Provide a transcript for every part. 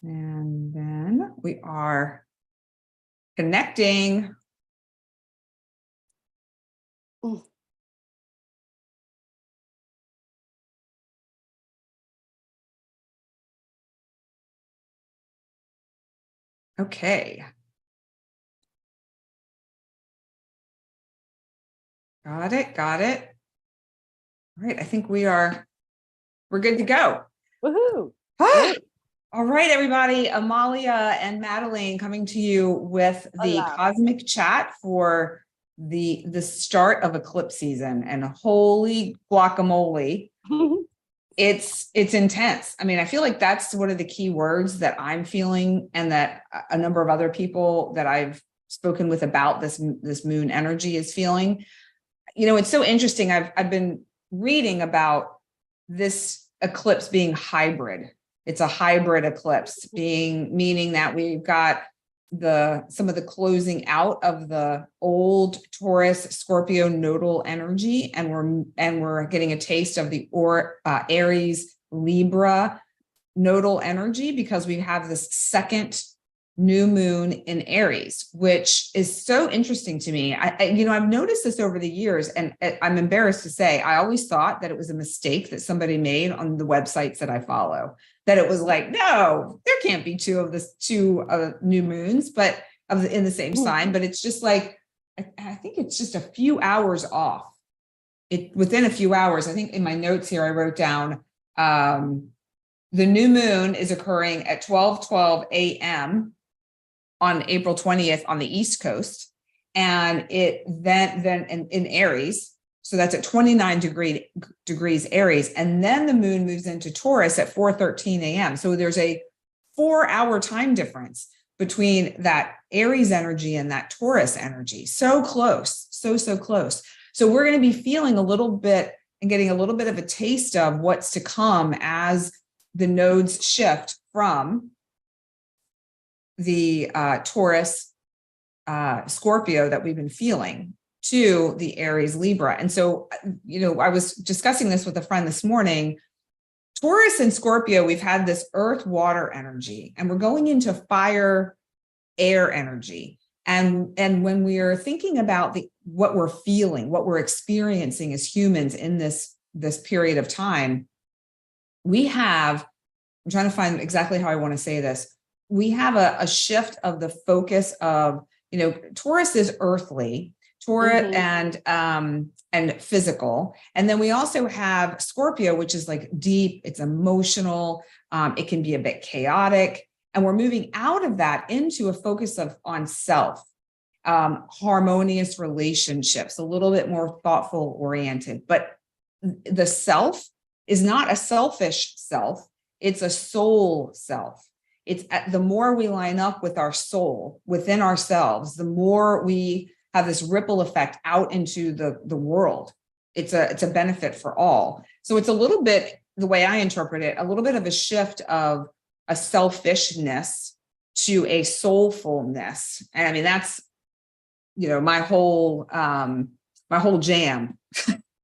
And then we are connecting. Okay. Got it. Got it. All right. I think we're good to go. Woohoo. All right, everybody. Amalia and Madelaine coming to you with the cosmic chat for the start of eclipse season. And holy guacamole, it's intense. I mean, I feel like that's one of the key words that I'm feeling, and that a number of other people that I've spoken with about this moon energy is feeling. You know, it's so interesting. I've been reading about this eclipse being hybrid. It's a hybrid eclipse, meaning that we've got some of the closing out of the old Taurus Scorpio nodal energy, and we're getting a taste of the Aries Libra nodal energy, because we have this second new moon in Aries, which is so interesting to me. I've noticed this over the years, and I'm embarrassed to say, I always thought that it was a mistake that somebody made on the websites that I follow, that it was like, no, there can't be two new moons, but in the same sign. But it's just like, I think it's just a few hours off. Within a few hours, I think in my notes here, I wrote down, the new moon is occurring at 12:12 a.m. on April 20th on the East Coast, and it then in Aries, so that's at 29 degrees Aries, and then the moon moves into Taurus at 4:13 a.m. So there's a 4-hour time difference between that Aries energy and that Taurus energy. So close, so close. So we're going to be feeling a little bit and getting a little bit of a taste of what's to come as the nodes shift from the Taurus Scorpio that we've been feeling to the Aries Libra. And so, I was discussing this with a friend this morning. Taurus and Scorpio, we've had this earth water energy, and we're going into fire air energy. And when we are thinking about what we're feeling, what we're experiencing as humans in this period of time, I'm trying to find exactly how I want to say this. We have a shift of the focus of, Taurus is earthly, Taurus and physical. And then we also have Scorpio, which is like deep, it's emotional, it can be a bit chaotic. And we're moving out of that into a focus on self, harmonious relationships, a little bit more thoughtful oriented. But the self is not a selfish self, it's a soul self. It's the more we line up with our soul within ourselves, the more we have this ripple effect out into the world. It's a benefit for all. So it's a little bit, the way I interpret it, a little bit of a shift of a selfishness to a soulfulness. And I mean, that's, my whole jam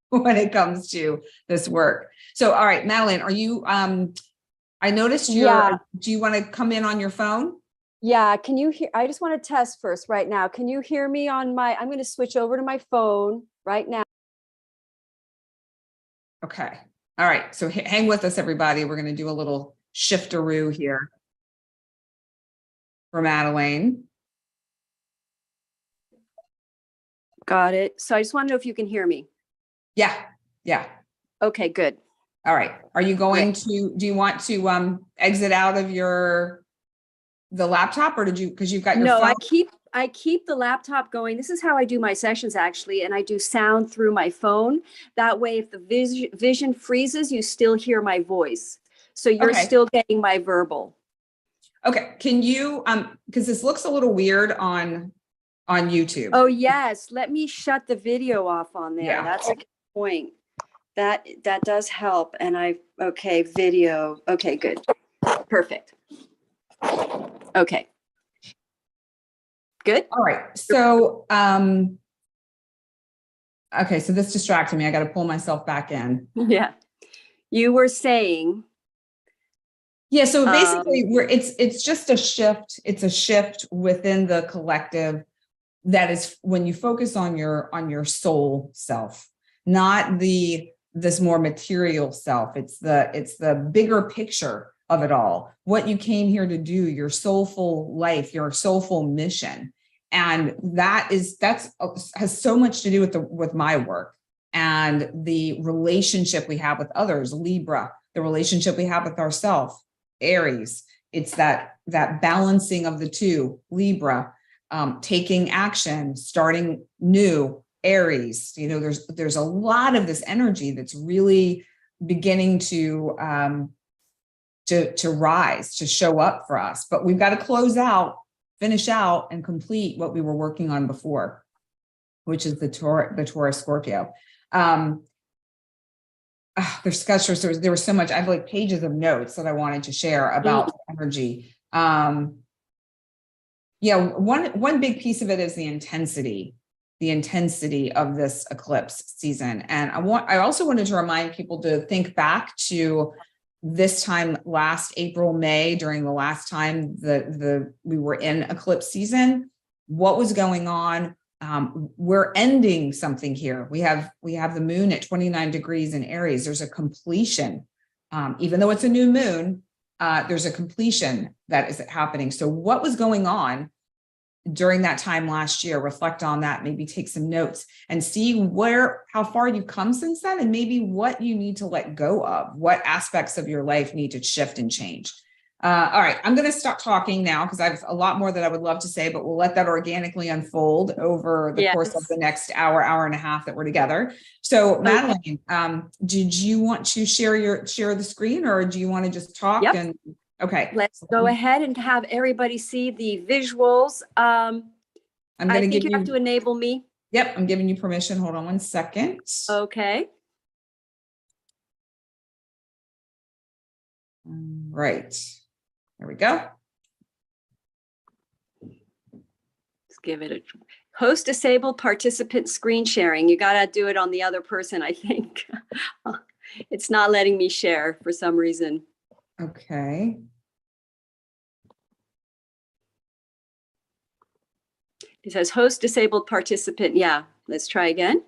when it comes to this work. So, all right, Madelaine, are you, I noticed do you want to come in on your phone? Yeah. Can you hear? I just want to test first right now. Can you hear me I'm going to switch over to my phone right now. Okay. All right. So hang with us, everybody. We're going to do a little shifteroo here for Madelaine. Got it. So I just want to know if you can hear me. Yeah. Yeah. Okay, good. All right. Are you going to, do you want to exit out of the laptop, or because you've got your phone? No, I keep the laptop going. This is how I do my sessions actually. And I do sound through my phone. That way, if the vision freezes, you still hear my voice. So you're still getting my verbal. Okay. Can you, because this looks a little weird on YouTube. Oh yes. Let me shut the video off on there. Yeah. That's a good point. That does help. And video. Okay, good. Perfect. Okay. Good. All right. So, okay. So this distracted me. I got to pull myself back in. Yeah. You were saying. Yeah, so basically it's just a shift. It's a shift within the collective. That is when you focus on your soul self, not this more material self. It's the bigger picture of it all. What you came here to do, your soulful life, your soulful mission. And that's has so much to do with my work and the relationship we have with others, Libra, the relationship we have with ourselves, Aries. It's that balancing of the two, Libra, taking action, starting new, Aries. You know, there's a lot of this energy that's really beginning to rise, to show up for us. But we've got to close out, finish out, and complete what we were working on before, which is the Taurus Scorpio. There was so much. I have like pages of notes that I wanted to share about energy. Yeah, one big piece of it is the intensity of this eclipse season. And I also wanted to remind people to think back to this time last April, May, during the last time we were in eclipse season. What was going on? We're ending something here. We have the moon at 29 degrees in Aries. There's a completion. Even though it's a new moon, there's a completion that is happening. So what was going on during that time last year? Reflect on that, maybe take some notes and see how far you've come since then, and maybe what you need to let go of, what aspects of your life need to shift and change. All right, I'm going to stop talking now because I have a lot more that I would love to say, but we'll let that organically unfold over the course of the next hour and a half that we're together. So Madelaine, did you want to share the screen, or do you want to just talk? Yep. And okay, let's go ahead and have everybody see the visuals. I think you have to enable me. Yep, I'm giving you permission. Hold on one second. Okay. Right. There we go. Let's give it a host disabled participant screen sharing. You got to do it on the other person, I think. It's not letting me share for some reason. Okay. It says host disabled participant. Yeah, let's try again.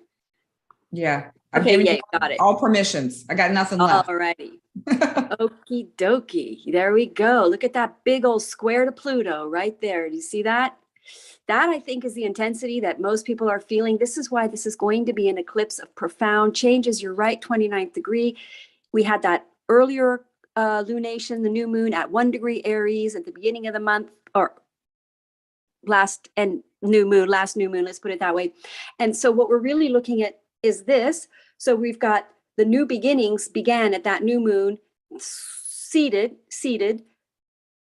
Yeah. Okay, yeah, got it. All permissions. I got nothing left. All righty. Okie dokie. There we go. Look at that big old square to Pluto right there. Do you see that? That, I think, is the intensity that most people are feeling. This is why this is going to be an eclipse of profound changes. You're right, 29th degree. We had that earlier lunation, the new moon at 1 degree Aries at the beginning of the month, or last new moon, let's put it that way. And so what we're really looking at is this. So we've got the new beginnings began at that new moon, seeded,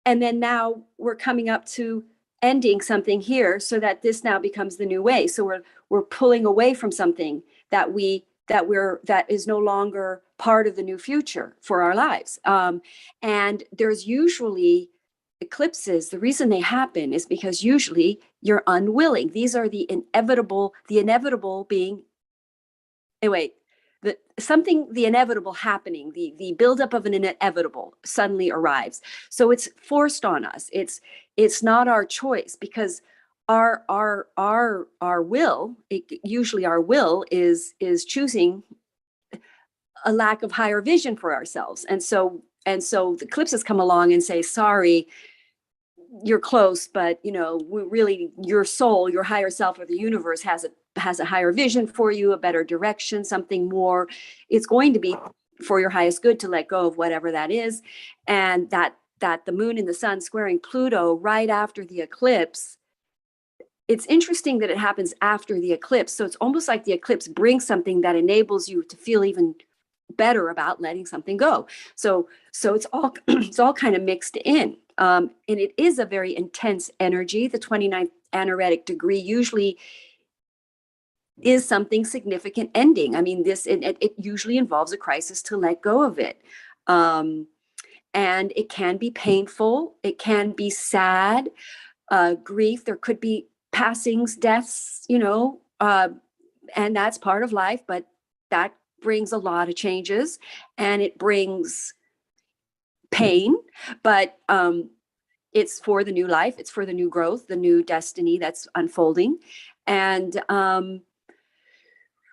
and then now we're coming up to ending something here, so that this now becomes the new way. So we're pulling away from something that is no longer part of the new future for our lives. And there's usually eclipses. The reason they happen is because usually you're unwilling. These are the inevitable being, anyway, the inevitable happening, the buildup of an inevitable suddenly arrives. So it's forced on us. It's not our choice, because our will, usually our will is choosing a lack of higher vision for ourselves. And so the eclipses come along and say, sorry, you're close, but really your soul, your higher self, or the universe has a higher vision for you, a better direction, something more. It's going to be for your highest good to let go of whatever that is. And that the moon and the sun squaring Pluto right after the eclipse, it's interesting that it happens after the eclipse. So it's almost like the eclipse brings something that enables you to feel even better about letting something go. So it's all kind of mixed in. And it is a very intense energy. The 29th anaretic degree usually is something significant ending. I mean, it usually involves a crisis to let go of it. And it can be painful. It can be sad, grief. There could be passings, deaths, and that's part of life, but that brings a lot of changes, and it brings pain, but it's for the new life. It's for the new growth, the new destiny that's unfolding. And,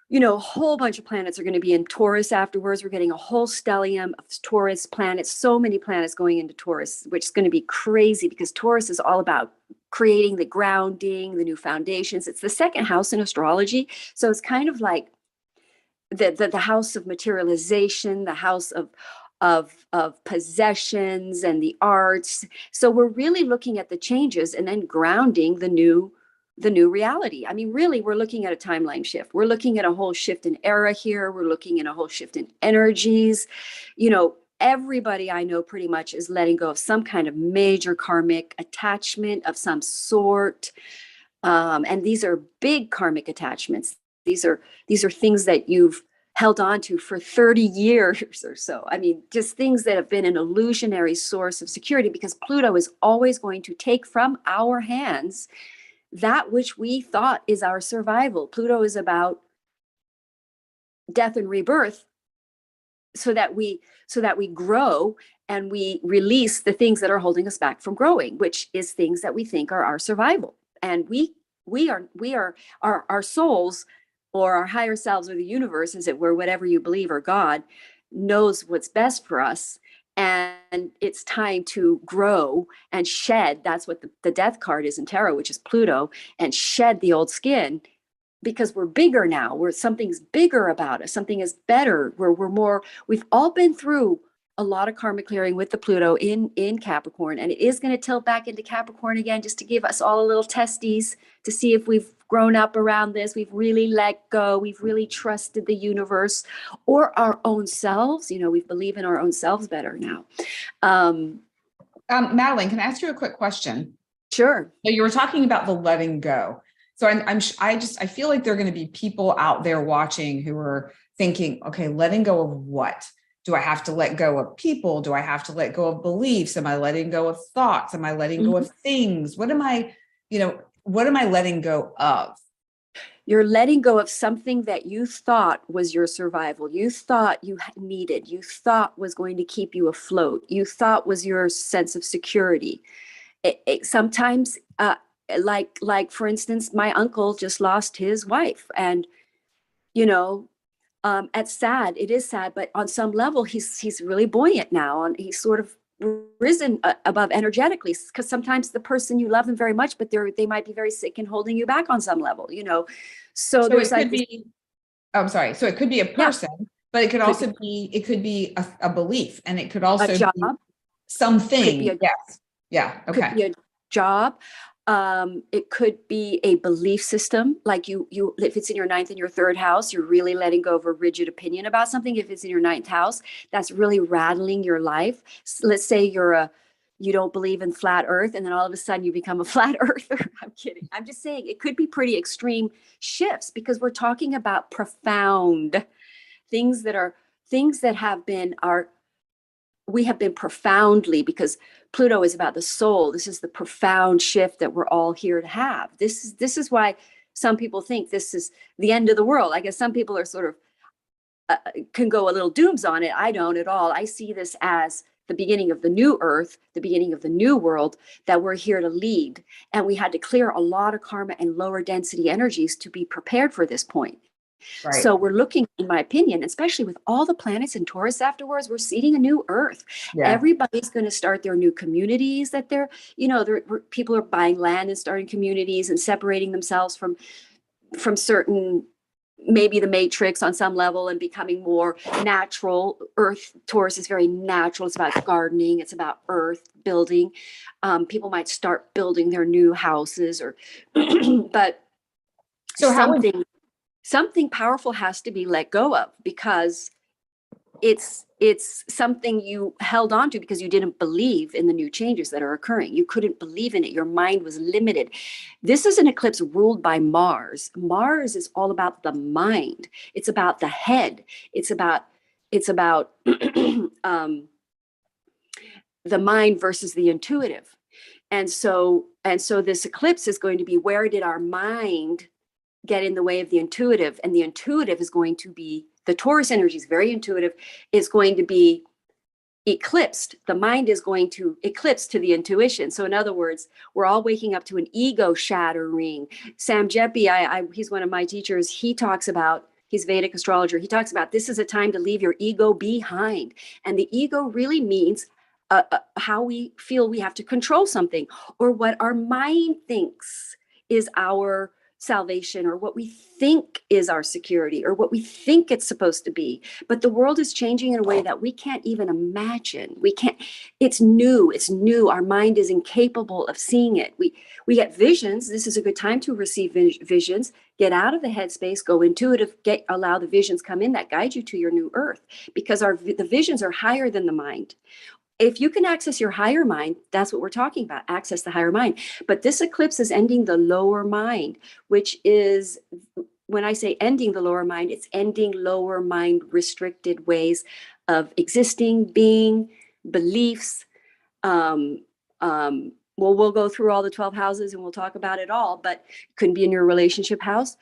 you know, a whole bunch of planets are going to be in Taurus afterwards. We're getting a whole stellium of Taurus planets, so many planets going into Taurus, which is going to be crazy because Taurus is all about creating the grounding, the new foundations. It's the second house in astrology. So it's kind of like the house of materialization, the house of possessions and the arts. So we're really looking at the changes and then grounding the new reality. I mean, really, we're looking at a timeline shift. We're looking at a whole shift in era here. We're looking at a whole shift in energies. You know, everybody I know pretty much is letting go of some kind of major karmic attachment of some sort. And these are big karmic attachments. These are things that you've held on to for 30 years or so. I mean, just things that have been an illusionary source of security, because Pluto is always going to take from our hands that which we thought is our survival. Pluto is about death and rebirth, so that we grow and we release the things that are holding us back from growing, which is things that we think are our survival. And our souls, or our higher selves, or the universe, as it were, whatever you believe, or God, knows what's best for us. And it's time to grow and shed. That's what the death card is in tarot, which is Pluto, and shed the old skin, because we're bigger now. Something's bigger about us. Something is better. We're more, we've all been through a lot of karma clearing with the Pluto in Capricorn, and it is going to tilt back into Capricorn again, just to give us all a little testies to see if we've grown up around this. We've really let go. We've really trusted the universe or our own selves. You know, we believe in our own selves better now. Madelaine, can I ask you a quick question? Sure. So you were talking about the letting go. So I feel like there are going to be people out there watching who are thinking, okay, letting go of what? Do I have to let go of people? Do I have to let go of beliefs? Am I letting go of thoughts? Am I letting go of things? What am I letting go of? You're letting go of something that you thought was your survival. You thought you needed, you thought was going to keep you afloat. You thought was your sense of security. Sometimes, like for instance, my uncle just lost his wife, and, you know, it's sad. It is sad, but on some level, he's really buoyant now, and he's sort of risen above energetically, because sometimes the person, you love them very much, but they might be very sick and holding you back on some level, you know. So there's like, I'm sorry. So it could be a person, but it could also be a belief, and it could also be a job, be something. Yes. Yeah. Okay. Could be a job. It could be a belief system, like you if it's in your ninth and your third house, you're really letting go of a rigid opinion about something. If it's in your ninth house, that's really rattling your life. So let's say you don't believe in flat earth, and then all of a sudden you become a flat earther. I'm kidding. I'm just saying it could be pretty extreme shifts, because we're talking about profound things that have been we have been profoundly, because Pluto is about the soul. This is the profound shift that we're all here to have. This is why some people think this is the end of the world. I guess some people are sort of can go a little dooms on it. I don't at all. I see this as the beginning of the new earth, the beginning of the new world that we're here to lead. And we had to clear a lot of karma and lower density energies to be prepared for this point. Right. So we're looking, in my opinion, especially with all the planets in Taurus afterwards, we're seeding a new earth. Yeah. Everybody's going to start their new communities that people are buying land and starting communities and separating themselves from certain, maybe the matrix on some level, and becoming more natural. Earth, Taurus is very natural. It's about gardening. It's about earth building. People might start building their new houses but so something powerful has to be let go of, because it's something you held on to because you didn't believe in the new changes that are occurring. You couldn't believe in it. Your mind was limited. This is an eclipse ruled by Mars. Mars is all about the mind. It's about the head. It's about the mind versus the intuitive. And so this eclipse is going to be, where did our mind get in the way of the intuitive? And the intuitive is going to be, the Taurus energy is very intuitive, is going to be eclipsed. The mind is going to eclipse to the intuition. So in other words, we're all waking up to an ego shattering. Sam Jeppy, he's one of my teachers. He talks about, he's Vedic astrologer. He talks about this is a time to leave your ego behind. And the ego really means how we feel we have to control something, or what our mind thinks is our salvation, or what we think is our security, or what we think it's supposed to be. But the world is changing in a way that we can't even imagine. We can't, it's new. Our mind is incapable of seeing it. We get visions. This is a good time to receive visions. Get out of the headspace, go intuitive, allow the visions come in that guide you to your new earth, because the visions are higher than the mind. If you can access your higher mind, that's what we're talking about, access the higher mind. But this eclipse is ending the lower mind, which is, when I say ending the lower mind, it's ending lower mind restricted ways of existing, being, beliefs. Well, we'll go through all the 12 houses and we'll talk about it all, but it can be in your relationship house.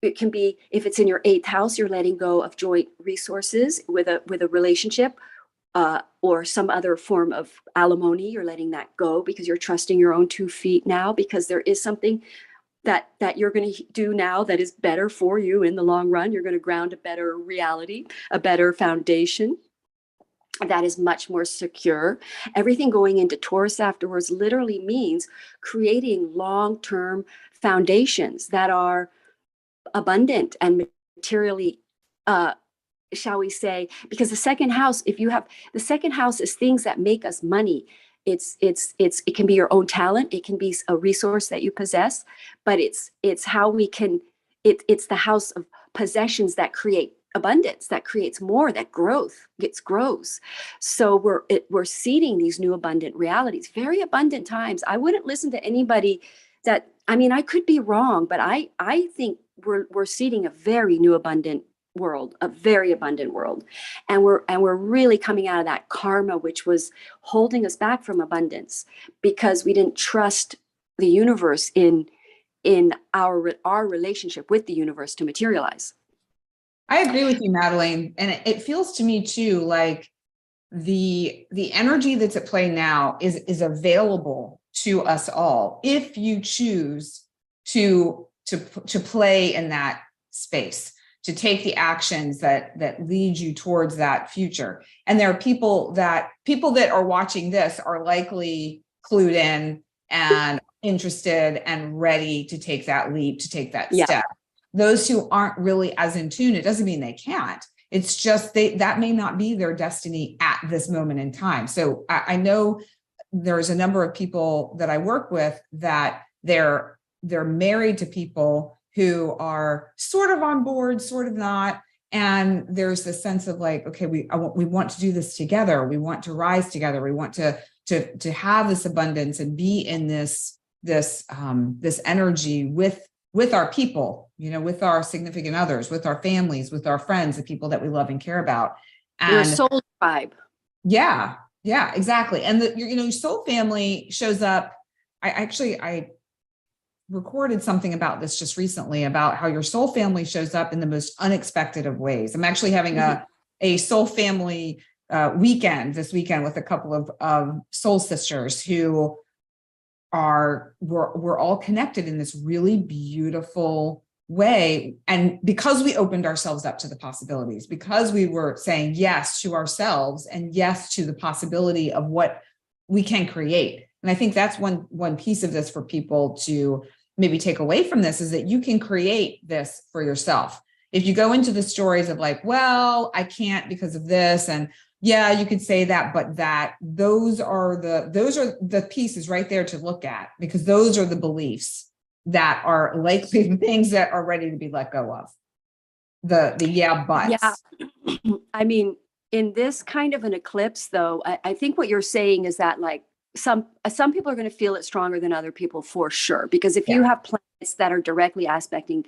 It can be, if it's in your 8th house, you're letting go of joint resources with a relationship. Or some other form of alimony, you're letting that go because you're trusting your own 2 feet now, because there is something that you're going to do now that is better for you in the long run. You're going to ground a better reality, a better foundation that is much more secure. Everything going into Taurus afterwards literally means creating long-term foundations that are abundant and materially shall we say, because the second house, if you have the second house, is things that make us money. It can be your own talent. It can be a resource that you possess, but it's how we can, it's the house of possessions that create abundance, that creates more, that grows. So we're seeding these new abundant realities, very abundant times. I wouldn't listen to anybody that, I mean, I could be wrong, but I think we're seeding a very new abundant world, a very abundant world, and we're really coming out of that karma which was holding us back from abundance, because we didn't trust the universe in our relationship with the universe to materialize. I agree with you, Madelaine, and it feels to me too like the energy that's at play now is available to us all if you choose to play in that space, to take the actions that lead you towards that future. And there are people that are watching this are likely clued in and interested and ready to take that leap, to take that step. Those who aren't really as in tune, it doesn't mean they can't. It's just that may not be their destiny at this moment in time. So I know there's a number of people that I work with that they're married to people who are sort of on board, sort of not. And there's this sense of like, okay, we want to do this together. We want to rise together. We want to have this abundance and be in this energy with our people, with our significant others, with our families, with our friends, the people that we love and care about. And your soul tribe. Yeah, exactly. And your soul family shows up. I recorded something about this just recently, about how your soul family shows up in the most unexpected of ways. I'm actually having a soul family weekend this weekend with a couple of soul sisters who we're all connected in this really beautiful way. And because we opened ourselves up to the possibilities, because we were saying yes to ourselves and yes to the possibility of what we can create. And I think that's one piece of this for people to maybe take away from this, is that you can create this for yourself. If you go into the stories of like, well, I can't because of this, and yeah, you could say that, but those are the pieces right there to look at, because those are the beliefs that are likely the things that are ready to be let go of. The buts. Yeah. I mean, in this kind of an eclipse though, I think what you're saying is that like some people are going to feel it stronger than other people for sure. Because if you have planets that are directly aspecting,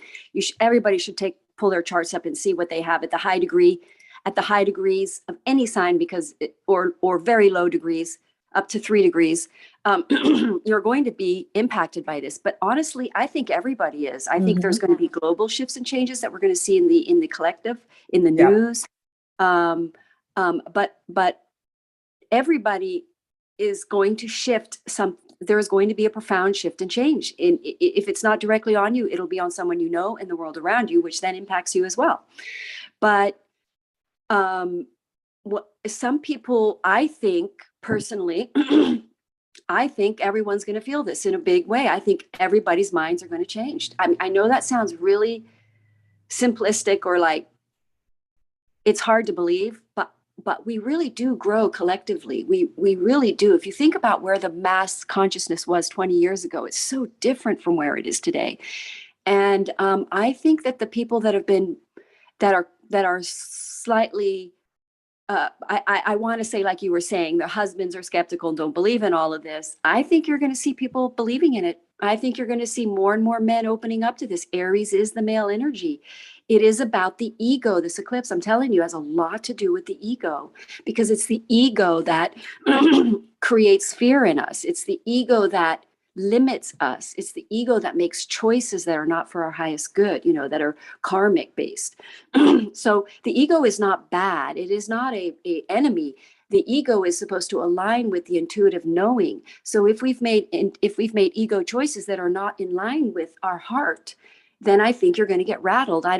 everybody should pull their charts up and see what they have at the high degrees of any sign, because or very low degrees up to 3 degrees, you're going to be impacted by this. But honestly, I think everybody is. I think there's going to be global shifts and changes that we're going to see in the collective, in the news. But everybody is going to shift there's going to be a profound shift and change. If it's not directly on you, it'll be on someone you know in the world around you, which then impacts you as well. But some people, I think personally, I think everyone's going to feel this in a big way. I think everybody's minds are going to change. I know that sounds really simplistic, or like it's hard to believe, but we really do grow collectively. We really do. If you think about where the mass consciousness was 20 years ago, it's so different from where it is today. And I think that the people that are slightly, I want to say, like you were saying, their husbands are skeptical and don't believe in all of this. I think you're going to see people believing in it. I think you're going to see more and more men opening up to this. Aries is the male energy. It is about the ego. This eclipse, I'm telling you, has a lot to do with the ego, because it's the ego that creates fear in us. It's the ego that limits us. It's the ego that makes choices that are not for our highest good, that are karmic based. So the ego is not bad. It is not a enemy. The ego is supposed to align with the intuitive knowing. So if we've made ego choices that are not in line with our heart, then I think you're going to get rattled. I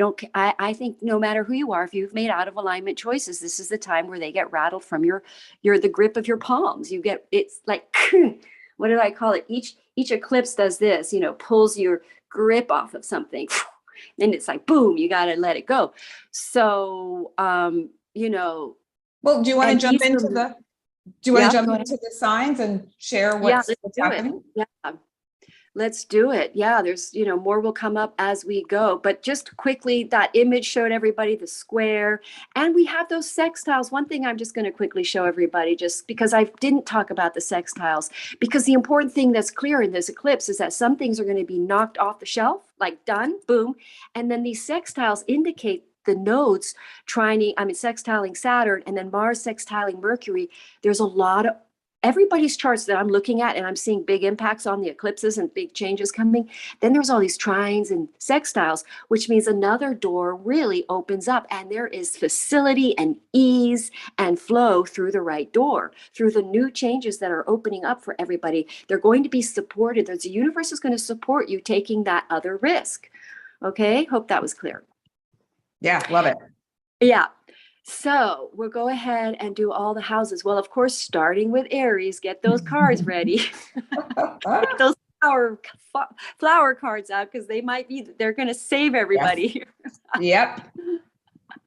think no matter who you are, if you've made out of alignment choices, this is the time where they get rattled from the grip of your palms. It's like, what did I call it? Each eclipse does this, pulls your grip off of something. Then it's like, boom, you got to let it go. So, well, do you want to jump into the signs and share what's happening? Yeah. Let's do it. Yeah, there's, more will come up as we go. But just quickly, that image showed everybody the square. And we have those sextiles. One thing I'm just going to quickly show everybody, just because I didn't talk about the sextiles, because the important thing that's clear in this eclipse is that some things are going to be knocked off the shelf, like done, boom. And then these sextiles indicate the nodes sextiling Saturn, and then Mars sextiling Mercury. There's a lot of everybody's charts that I'm looking at, and I'm seeing big impacts on the eclipses and big changes coming. Then there's all these trines and sextiles, which means another door really opens up, and there is facility and ease and flow through the right door, through the new changes that are opening up for everybody. They're going to be supported. The universe is going to support you taking that other risk. Okay, hope that was clear. Yeah, love it. Yeah. So we'll go ahead and do all the houses. Well, of course, starting with Aries, get those cards ready. Get those flower cards out, because they're going to save everybody. Yes.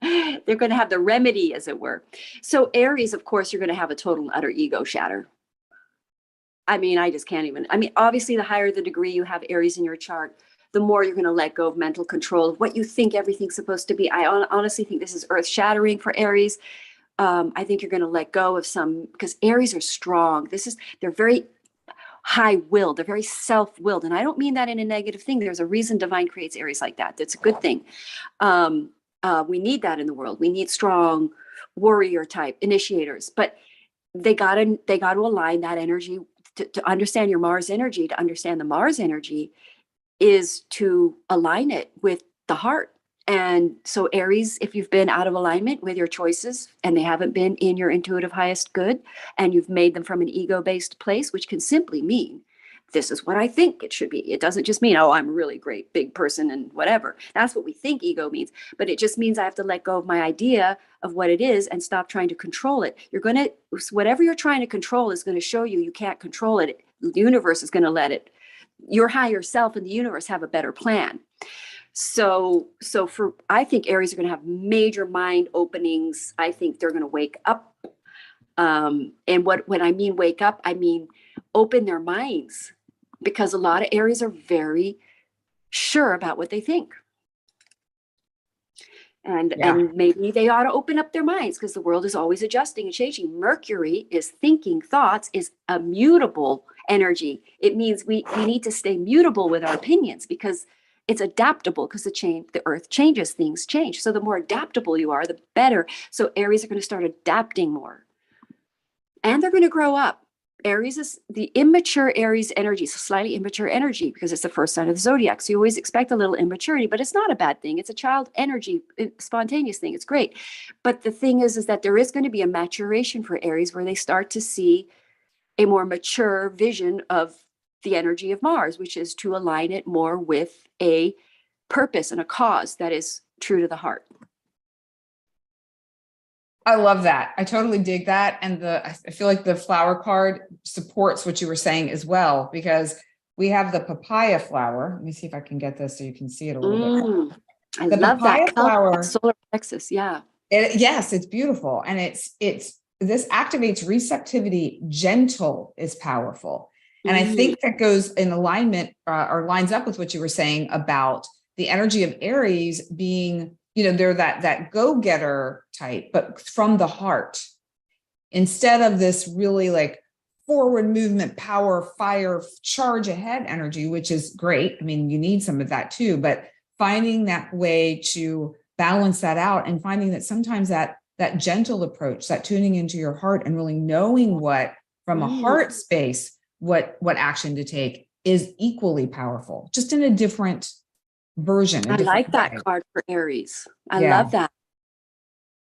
Yep. They're going to have the remedy, as it were. So Aries, of course, you're going to have a total and utter ego shatter. I just can't even. Obviously, the higher the degree you have Aries in your chart, the more you're going to let go of mental control of what you think everything's supposed to be. I honestly think this is earth shattering for Aries. I think you're going to let go of because Aries are strong. They're very high-willed. They're very self-willed. And I don't mean that in a negative thing. There's a reason divine creates Aries like that. That's a good thing. We need that in the world. We need strong warrior type initiators, but they got to align that energy to understand your Mars energy, to understand the Mars energy is to align it with the heart. And so Aries, if you've been out of alignment with your choices and they haven't been in your intuitive highest good, and you've made them from an ego-based place, which can simply mean, this is what I think it should be. It doesn't just mean, I'm a really great big person and whatever. That's what we think ego means. But it just means I have to let go of my idea of what it is and stop trying to control it. Whatever you're trying to control is going to show you can't control it. The universe is going to let it. Your higher self and the universe have a better plan. So I think Aries are going to have major mind openings. I think they're going to wake up. And when I mean wake up, I mean open their minds, because a lot of Aries are very sure about what they think. And maybe they ought to open up their minds, because the world is always adjusting and changing. Mercury is thinking thoughts, is a mutable energy. It means we need to stay mutable with our opinions, because it's adaptable, because the earth changes, things change. So the more adaptable you are, the better. So Aries are going to start adapting more. And they're going to grow up. Aries is the immature Aries energy, so slightly immature energy because it's the first sign of the zodiac. So you always expect a little immaturity, but it's not a bad thing. It's a child energy, spontaneous thing. It's great. But the thing is that there is going to be a maturation for Aries where they start to see a more mature vision of the energy of Mars, which is to align it more with a purpose and a cause that is true to the heart. I love that. I totally dig that. And I feel like the flower card supports what you were saying as well, because we have the papaya flower. Let me see if I can get this so you can see it a little bit. I The love papaya that flower, solar plexus. Yeah. Yes, it's beautiful. And this activates receptivity. Gentle is powerful. And I think that goes in alignment or lines up with what you were saying about the energy of Aries being, they're that go-getter type, but from the heart, instead of this really like forward movement, power, fire, charge ahead energy, which is great. I mean, you need some of that too, but finding that way to balance that out and finding that sometimes that gentle approach, that tuning into your heart and really knowing what from a heart space, what action to take is equally powerful, just in a different version. I like that card for Aries. I love that.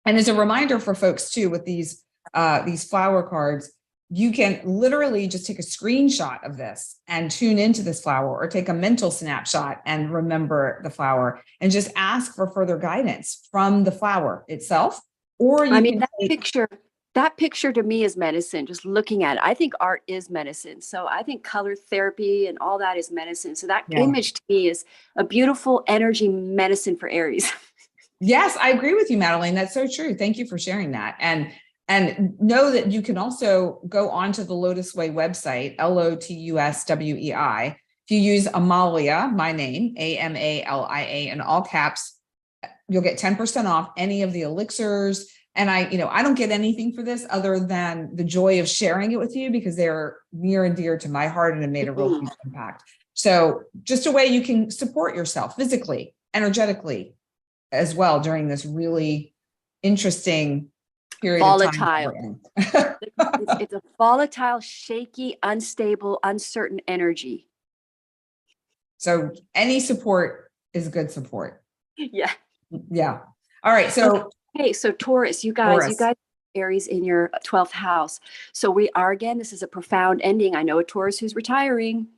And as a reminder for folks too, with these flower cards, you can literally just take a screenshot of this and tune into this flower, or take a mental snapshot and remember the flower and just ask for further guidance from the flower itself. Or that picture to me is medicine, just looking at it. I think art is medicine. So I think color therapy and all that is medicine. So that image to me is a beautiful energy medicine for Aries. Yes, I agree with you, Madelaine. That's so true. Thank you for sharing that. And know that you can also go onto the LOTUSWEI website, LOTUSWEI. If you use Amalia, my name, AMALIA, in all caps, you'll get 10% off any of the elixirs. And I don't get anything for this other than the joy of sharing it with you, because they're near and dear to my heart and have made a real huge impact. So just a way you can support yourself physically, energetically as well during this really interesting period of time. It's a volatile, shaky, unstable, uncertain energy. So any support is good support. Yeah. Yeah. All right. So Taurus, you guys Aries in your 12th house. So we are, again, this is a profound ending. I know a Taurus who's retiring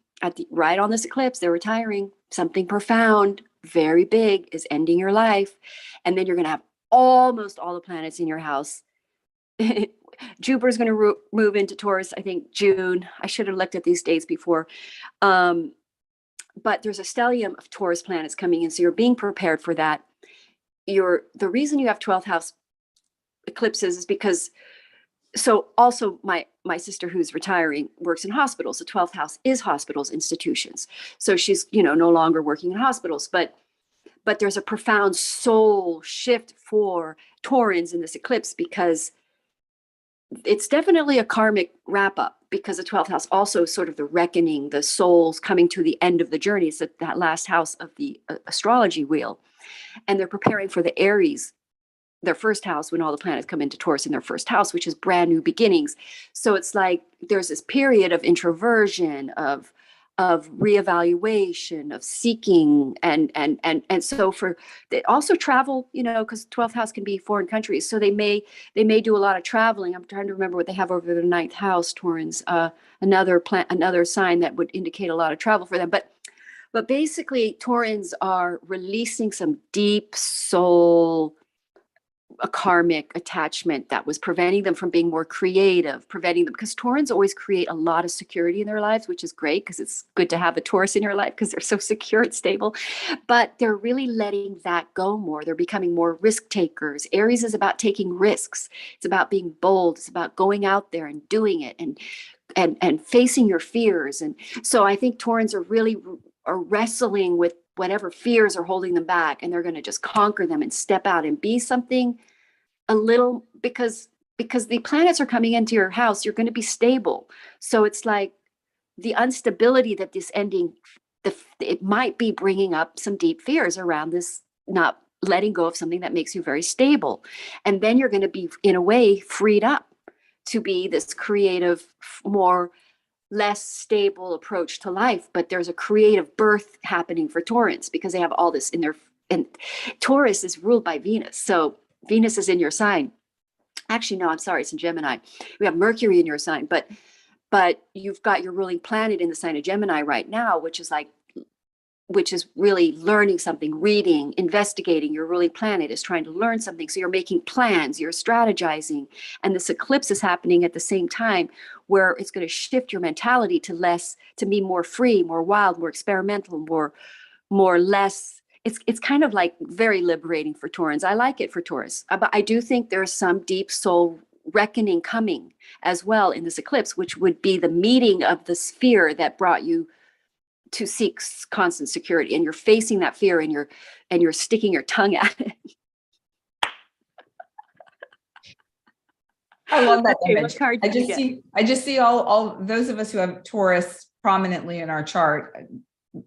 right on this eclipse. They're retiring. Something profound, very big is ending your life. And then you're going to have almost all the planets in your house. Jupiter's going to move into Taurus, I think June. I should have looked at these dates before. But there's a stellium of Taurus planets coming in. So you're being prepared for that. The reason you have 12th house eclipses is because, so also my sister who's retiring works in hospitals. The 12th house is hospitals, institutions. So she's, no longer working in hospitals, but there's a profound soul shift for Taurans in this eclipse, because it's definitely a karmic wrap up, because the 12th house also sort of the reckoning, the souls coming to the end of the journey. It's that last house of the astrology wheel. And they're preparing for the Aries, their first house, when all the planets come into Taurus in their first house, which is brand new beginnings. So it's like there's this period of introversion, of reevaluation, of seeking, and so they also travel, because 12th house can be foreign countries. So they may do a lot of traveling. I'm trying to remember what they have over the 9th house, Taurans, another sign that would indicate a lot of travel for them. But basically, Taurans are releasing some deep soul, a karmic attachment that was preventing them from being more creative, because Taurans always create a lot of security in their lives, which is great, because it's good to have a Taurus in your life because they're so secure and stable. But they're really letting that go more. They're becoming more risk takers. Aries is about taking risks. It's about being bold. It's about going out there and doing it and facing your fears. And so I think Taurans are wrestling with whatever fears are holding them back, and they're going to just conquer them and step out and be something a little, because the planets are coming into your house, you're going to be stable. So it's like the instability that this ending, it might be bringing up some deep fears around this, not letting go of something that makes you very stable. And then you're going to be, in a way, freed up to be this creative, less stable approach to life. But there's a creative birth happening for Taurans because they have all this in their, and Taurus is ruled by Venus. So Venus is in your sign. Actually, no, I'm sorry, it's in Gemini. We have Mercury in your sign, but you've got your ruling planet in the sign of Gemini right now, which is really learning something, reading, investigating. Your ruling planet is trying to learn something. So you're making plans, you're strategizing. And this eclipse is happening at the same time, where it's going to shift your mentality to be more free, more wild, more experimental, less. It's kind of like very liberating for Taurans. I like it for Taurus. But I do think there's some deep soul reckoning coming as well in this eclipse, which would be the meeting of the sphere that brought you to seek constant security, and you're facing that fear, and you're sticking your tongue at it. I love that Okay, image. what card did you get? I just see all those of us who have Taurus prominently in our chart,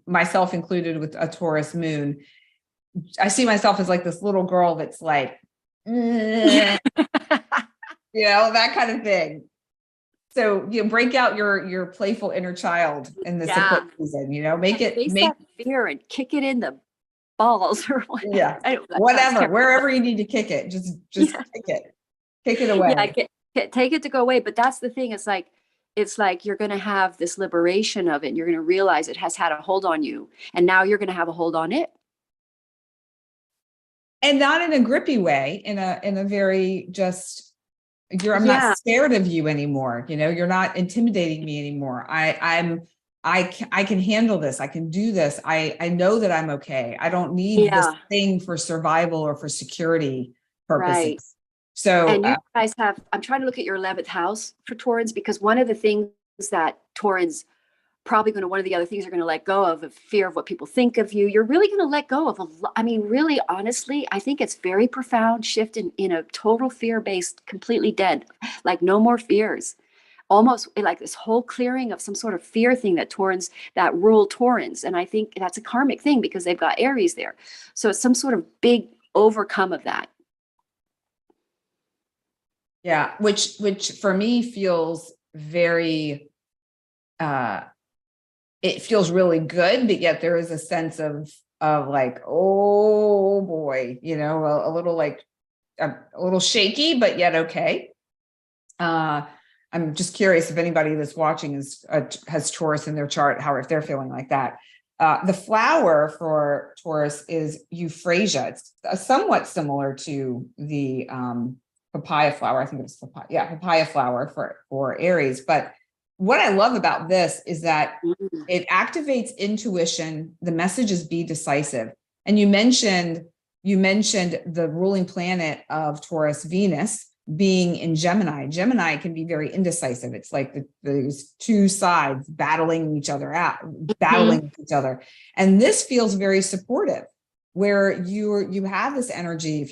myself included with a Taurus moon. I see myself as like this little girl that's like, that kind of thing. So break out your playful inner child in this eclipse season, make that fear and kick it in the balls or whatever. Yeah, whatever, wherever you need to kick it, just kick it away. Yeah, take it to go away. But that's the thing. It's like you're going to have this liberation of it, and you're going to realize it has had a hold on you, and now you're going to have a hold on it. And not in a grippy way, in a very just, I'm not scared of you anymore. You're not intimidating me anymore. I can handle this. I can do this. I know that I'm okay. I don't need this thing for survival or for security purposes. Right. So, and you guys I'm trying to look at your 11th house for Taurans, because one of the things that Taurans one of the other things you're going to let go of fear of what people think of you. You're really going to let go of really, honestly, I think it's very profound shift in a total fear-based, completely dead, like no more fears. Almost like this whole clearing of some sort of fear thing that rule Taurans. And I think that's a karmic thing because they've got Aries there. So it's some sort of big overcome of that. Yeah, which for me feels very, it feels really good, but yet there is a sense of like, oh boy, a little like a little shaky, but yet okay. I'm just curious if anybody that's watching has Taurus in their chart, if they're feeling like that. The flower for Taurus is euphrasia. It's somewhat similar to the papaya flower. I think it was papaya flower for Aries. But what I love about this is that it activates intuition. The message is be decisive. And you mentioned the ruling planet of Taurus, Venus, being in Gemini. Gemini can be very indecisive. It's like those two sides battling each other. And this feels very supportive, where you have this energy,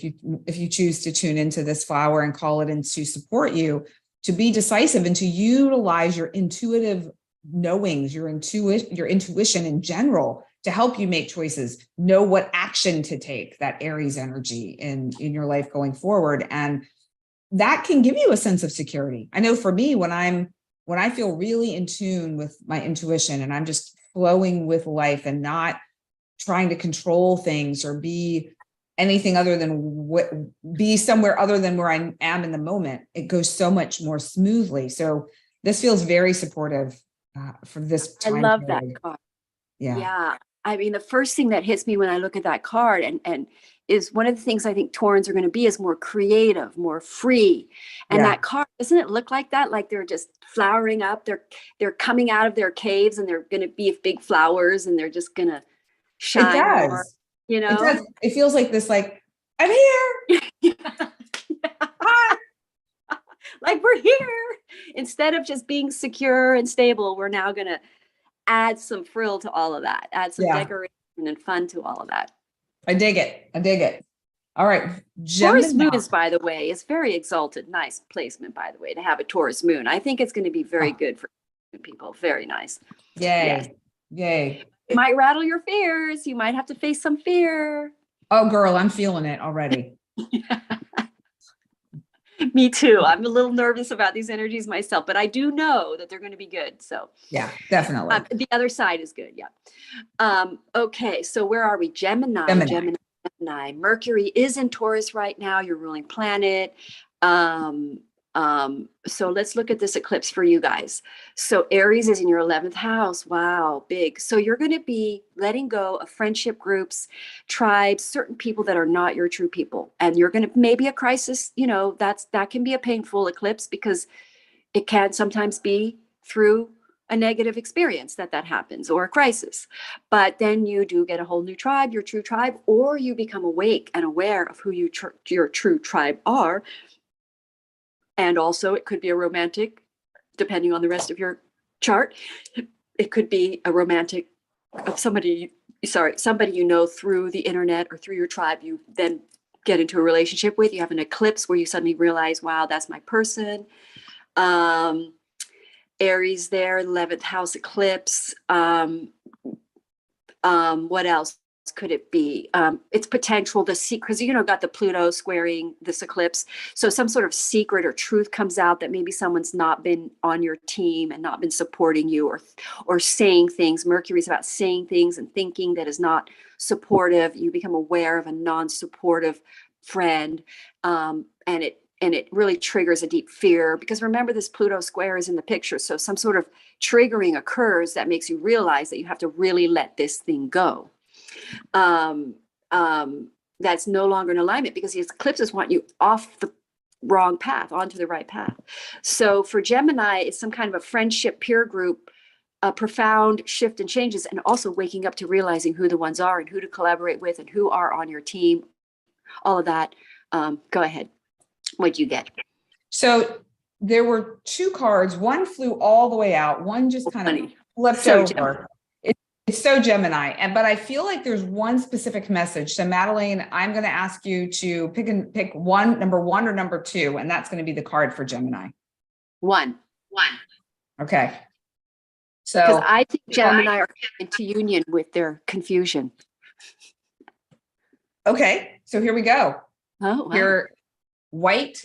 if you choose to tune into this flower and call it in to support you, to be decisive and to utilize your intuitive knowings, your intuition in general, to help you make choices, know what action to take, that Aries energy in your life going forward. And that can give you a sense of security. I know for me, when I feel really in tune with my intuition and I'm just flowing with life and not trying to control things or be anything other than be somewhere other than where I am in the moment, it goes so much more smoothly. So this feels very supportive for this time. I love period. That card. Yeah. I mean, the first thing that hits me when I look at that card and is one of the things I think Taurans are going to be is more creative, more free. And that card, doesn't it look like that? Like they're just flowering up. They're coming out of their caves and they're going to be big flowers and they're just going to shine more. It does. It feels like this, like, I'm here. Hi. Like we're here. Instead of just being secure and stable, we're now going to add some frill to all of that, add some decoration and fun to all of that. I dig it. All right. Taurus moon is, by the way, is very exalted. Nice placement, by the way, to have a Taurus moon. I think it's going to be very good for people. Very nice. Yay. Yay. It might rattle your fears. You might have to face some fear. Oh, girl, I'm feeling it already. Me too. I'm a little nervous about these energies myself, but I do know that they're going to be good. So Yeah, definitely. the other side is good. Yeah. Okay. So where are we? Gemini. Mercury is in Taurus right now, your ruling planet. So let's look at this eclipse for you guys. So Aries is in your 11th house. Wow, big. So you're going to be letting go of friendship groups, tribes, certain people that are not your true people. And you're going to maybe a crisis, that can be a painful eclipse because it can sometimes be through a negative experience that happens, or a crisis. But then you do get a whole new tribe, your true tribe, or you become awake and aware of who your true tribe are. And also it could be a romantic, depending on the rest of your chart. It could be a romantic of somebody through the internet or through your tribe. You then get into a relationship with. You have an eclipse where you suddenly realize, wow, that's my person. Aries there, 11th house eclipse. What else could it be? It's potential, the secret, because got the Pluto squaring this eclipse. So some sort of secret or truth comes out that maybe someone's not been on your team and not been supporting you, or saying things. Mercury's about saying things and thinking that is not supportive. You become aware of a non-supportive friend, and it really triggers a deep fear, because remember, this Pluto square is in the picture. So some sort of triggering occurs that makes you realize that you have to really let this thing go. That's no longer in alignment, because these eclipses want you off the wrong path onto the right path. So for Gemini, it's some kind of a friendship peer group, a profound shift and changes, and also waking up to realizing who the ones are and who to collaborate with and who are on your team, all of that. Go ahead. What'd you get? So there were two cards. One flew all the way out. One just kind of flipped over. It's so Gemini. But I feel like there's one specific message. So Madelaine, I'm going to ask you to pick one, number one or number two, and that's going to be the card for Gemini. One. Okay. So because I think Gemini are into union with their confusion. Okay. So here we go. Oh, wow. Here, white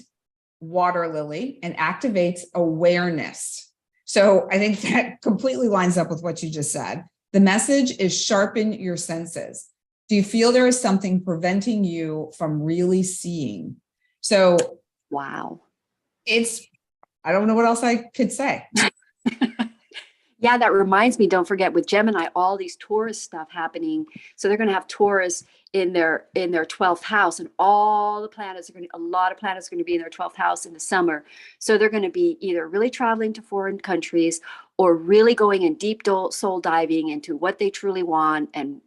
water lily, and activates awareness. So I think that completely lines up with what you just said. The message is sharpen your senses. Do you feel there is something preventing you from really seeing? So, wow. I don't know what else I could say. Yeah, that reminds me, don't forget with Gemini, all these Taurus stuff happening. So they're going to have Taurus in their 12th house, and all the planets a lot of planets are going to be in their 12th house in the summer. So they're going to be either really traveling to foreign countries, or really going in deep soul diving into what they truly want. And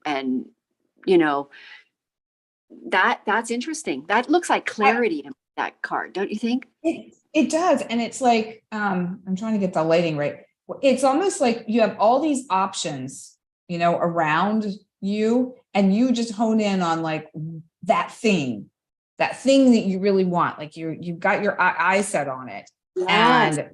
that's interesting. That looks like clarity in that card, don't you think? It does. And it's like, I'm trying to get the lighting right. It's almost like you have all these options, around you, and you just hone in on like that thing that you really want. Like you've got your eyes set on it. Yes. And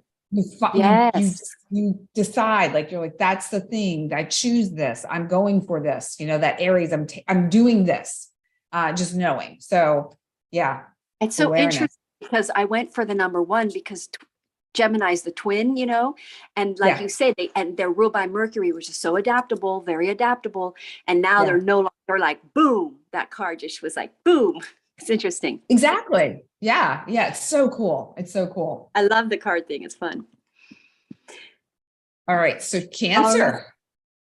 you decide, like, you're like, that's the thing. I choose this. I'm going for this, that Aries, I'm doing this, just knowing. So yeah. It's so interesting, because I went for the number one because Gemini's the twin, and like you say, they're ruled by Mercury, which is so adaptable, very adaptable. And now they're no longer, they're like, boom, that card just was like, boom. It's interesting. Exactly. Yeah. Yeah. It's so cool. It's so cool. I love the card thing. It's fun. All right. So Cancer.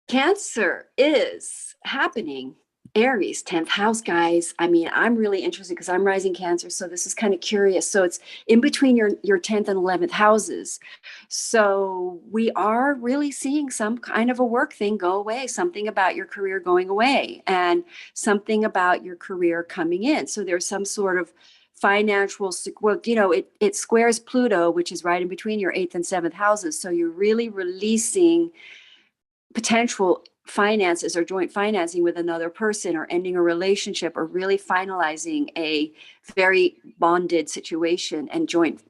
Cancer is happening. Aries, 10th house, guys. I mean, I'm really interested because I'm rising Cancer. So this is kind of curious. So it's in between your 10th and 11th houses. So we are really seeing some kind of a work thing go away, something about your career going away, and something about your career coming in. So there's some sort of financial, well, it squares Pluto, which is right in between your 8th and 7th houses. So you're really releasing potential finances or joint financing with another person, or ending a relationship, or really finalizing a very bonded situation and joint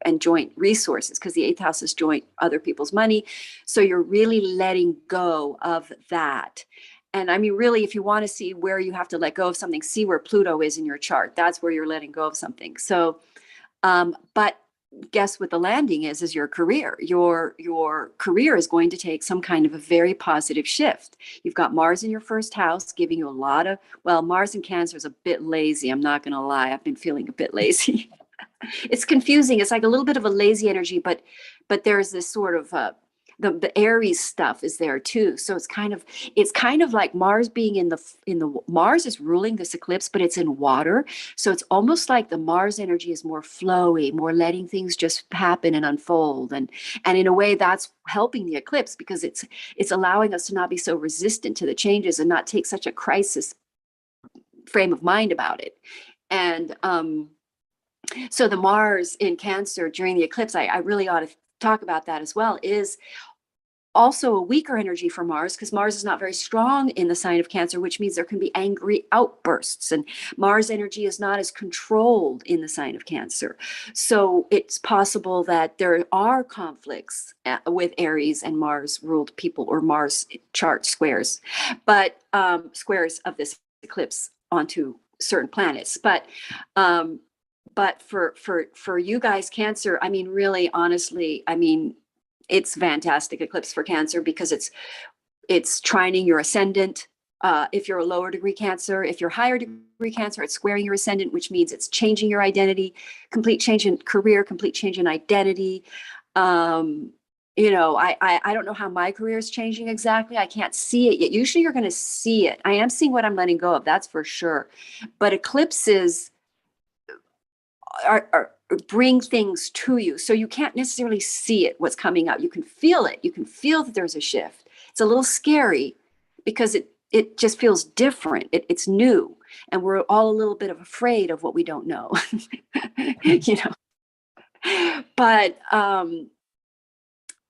resources, because the 8th house is joint other people's money. So you're really letting go of that. And I mean, really, if you want to see where you have to let go of something, see where Pluto is in your chart. That's where you're letting go of something. So, but guess what the landing is your career. Your career is going to take some kind of a very positive shift. You've got Mars in your first house, giving you a lot of, well, Mars in Cancer is a bit lazy. I'm not going to lie. I've been feeling a bit lazy. It's confusing. It's like a little bit of a lazy energy, but there's this sort of the Aries stuff is there too. So it's kind of like Mars being in the Mars is ruling this eclipse, but it's in water. So it's almost like the Mars energy is more flowy, more letting things just happen and unfold. And in a way that's helping the eclipse because it's allowing us to not be so resistant to the changes and not take such a crisis frame of mind about it. And so the Mars in Cancer during the eclipse, I really ought to talk about that as well, is also a weaker energy for Mars because Mars is not very strong in the sign of Cancer, which means there can be angry outbursts. And Mars energy is not as controlled in the sign of Cancer. So it's possible that there are conflicts with Aries and Mars ruled people or Mars chart squares, but squares of this eclipse onto certain planets. But for you guys, Cancer, I mean, really, honestly, I mean, it's fantastic eclipse for Cancer because it's trining your ascendant. If you're a lower degree Cancer, if you're higher degree Cancer, it's squaring your ascendant, which means it's changing your identity, complete change in career, complete change in identity. You know, I don't know how my career is changing exactly. I can't see it yet. Usually you're going to see it. I am seeing what I'm letting go of. That's for sure. But eclipses are bring things to you. So you can't necessarily see it, what's coming up. You can feel it. You can feel that there's a shift. It's a little scary because it just feels different. It's new. And we're all a little bit of afraid of what we don't know, you know. But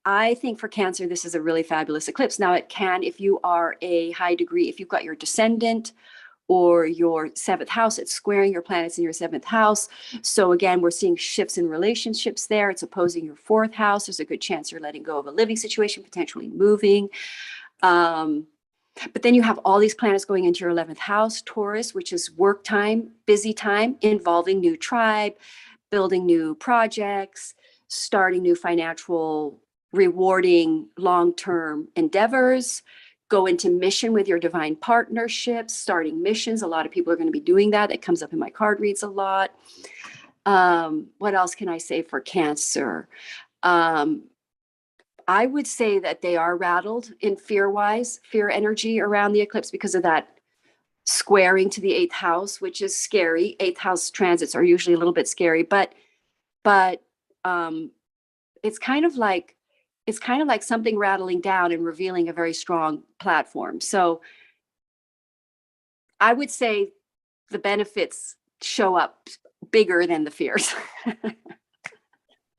I think for Cancer, this is a really fabulous eclipse. Now it can, if you are a high degree, if you've got your descendant or your seventh house, it's squaring your planets in your seventh house. So again, we're seeing shifts in relationships there. It's opposing your fourth house. There's a good chance you're letting go of a living situation, potentially moving. But then you have all these planets going into your 11th house, Taurus, which is work time, busy time, involving new tribe, building new projects, starting new financial, rewarding long-term endeavors. Go into mission with your divine partnerships, starting missions. A lot of people are going to be doing that. It comes up in my card reads a lot. What else can I say for Cancer? I would say that they are rattled in fear-wise, fear energy around the eclipse because of that squaring to the 8th house, which is scary. 8th house transits are usually a little bit scary, but it's kind of like something rattling down and revealing a very strong platform. So I would say the benefits show up bigger than the fears.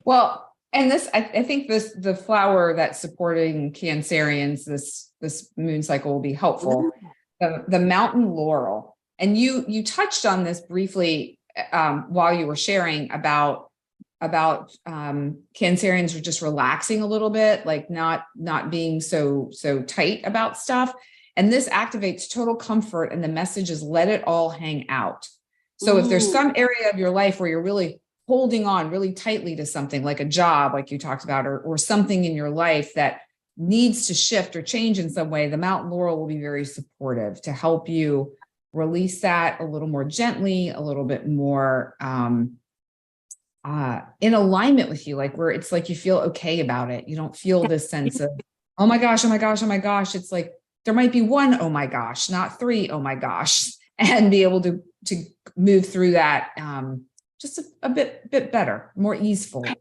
Well, and this, I think the flower that's supporting Cancerians, this moon cycle will be helpful. The mountain laurel. And you touched on this briefly while you were sharing about Cancerians are just relaxing a little bit, like not being so tight about stuff. And this activates total comfort. And the message is let it all hang out. So if there's some area of your life where you're really holding on really tightly to something like a job, like you talked about, or something in your life that needs to shift or change in some way, the mountain laurel will be very supportive to help you release that a little more gently, a little bit more in alignment with you, like where it's like you feel okay about it. You don't feel this sense of, oh my gosh, oh my gosh, oh my gosh. It's like there might be one, oh my gosh, not three, oh my gosh, and be able to move through that just a bit better, more easily,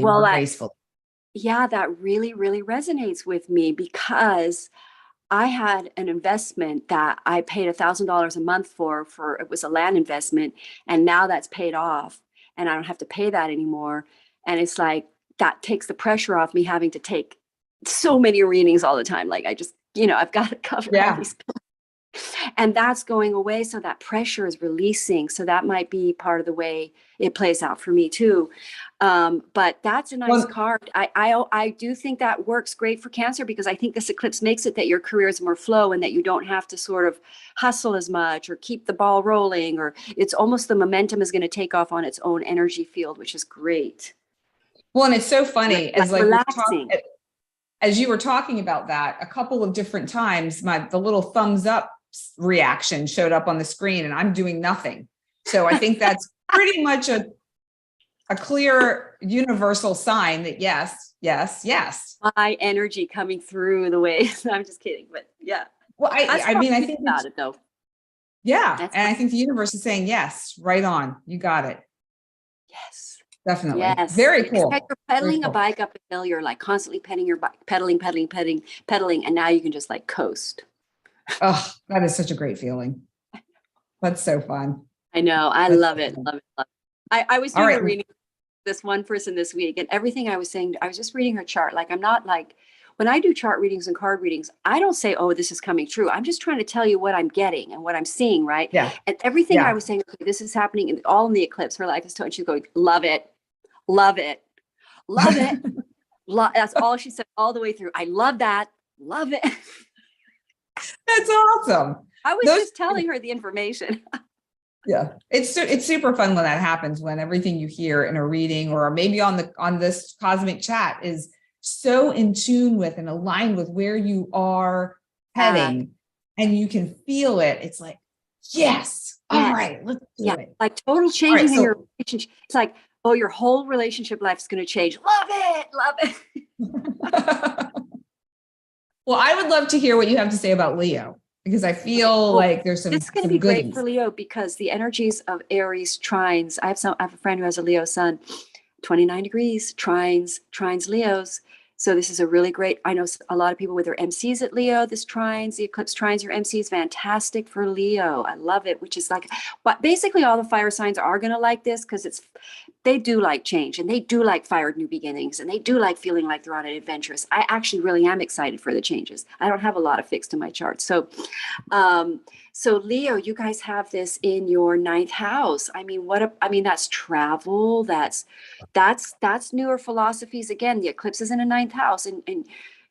more gracefully. Yeah, that really, really resonates with me because I had an investment that I paid $1,000 a month for it was a land investment. And now that's paid off and I don't have to pay that anymore. And it's like, that takes the pressure off me having to take so many readings all the time. Like I just, I've got to cover all these bills. And that's going away. So that pressure is releasing. So that might be part of the way it plays out for me too. But that's a nice card. I do think that works great for Cancer because I think this eclipse makes it that your career is more flow and that you don't have to sort of hustle as much or keep the ball rolling, or it's almost the momentum is going to take off on its own energy field, which is great. Well, and it's so funny as like relaxing. as you were talking about that, a couple of different times, the little thumbs up reaction showed up on the screen, and I'm doing nothing. So I think that's pretty much a clear universal sign that yes, yes, yes. My energy coming through the waves. I'm just kidding, but yeah. Well, I mean, I think about it though. Yeah, and I think the universe is saying yes, right on. You got it. Yes. Definitely. Yes. Very cool. You're pedaling a bike up a hill. You're like constantly petting your bike, pedaling, and now you can just like coast. Oh, that is such a great feeling. That's so fun. I know. I love it. Love it. Love it. I was doing a reading this one person this week, and everything I was saying, I was just reading her chart. Like, I'm not like, when I do chart readings and card readings, I don't say, oh, this is coming true. I'm just trying to tell you what I'm getting and what I'm seeing, right? Yeah. And everything I was saying, okay, this is happening all in the eclipse. Her life is told. She's going, love it, love it, love it. That's all she said all the way through. I love that, love it. That's awesome. I was just telling her the information. Yeah, it's super fun when that happens, when everything you hear in a reading or maybe on this cosmic chat is so in tune with and aligned with where you are heading, and you can feel it. It's like, yes, all right, let's do it. Like total changing in your relationship. It's like, oh, your whole relationship life is going to change. Love it, love it. Well, I would love to hear what you have to say about Leo, because I feel like there's some. This is going to be great for Leo, because the energies of Aries trines. I have a friend who has a Leo sun, 29 degrees trines Leos. So this is a really great. I know a lot of people with their MCs at Leo. This trines, the eclipse trines your MCs, fantastic for Leo. I love it. Which is like, but basically all the fire signs are going to like this, because they do like change, and they do like fire new beginnings, and they do like feeling like they're on an adventurous. I actually really am excited for the changes. I don't have a lot of fixed in my chart. So Leo, you guys have this in your 9th house. I mean, that's travel. That's newer philosophies. Again, the eclipse is in a 9th house, and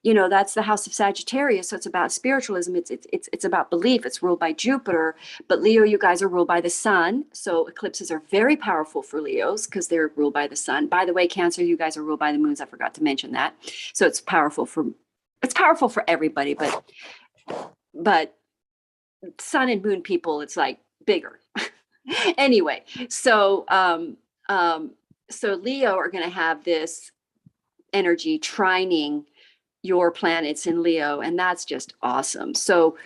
that's the house of Sagittarius. So it's about spiritualism. It's about belief. It's ruled by Jupiter. But Leo, you guys are ruled by the sun. So eclipses are very powerful for Leos because they're ruled by the sun. By the way, Cancer, you guys are ruled by the moons. I forgot to mention that. So it's powerful for everybody, but sun and moon people, it's like bigger. Anyway, so Leo are going to have this energy trining your planets in Leo, and that's just awesome. So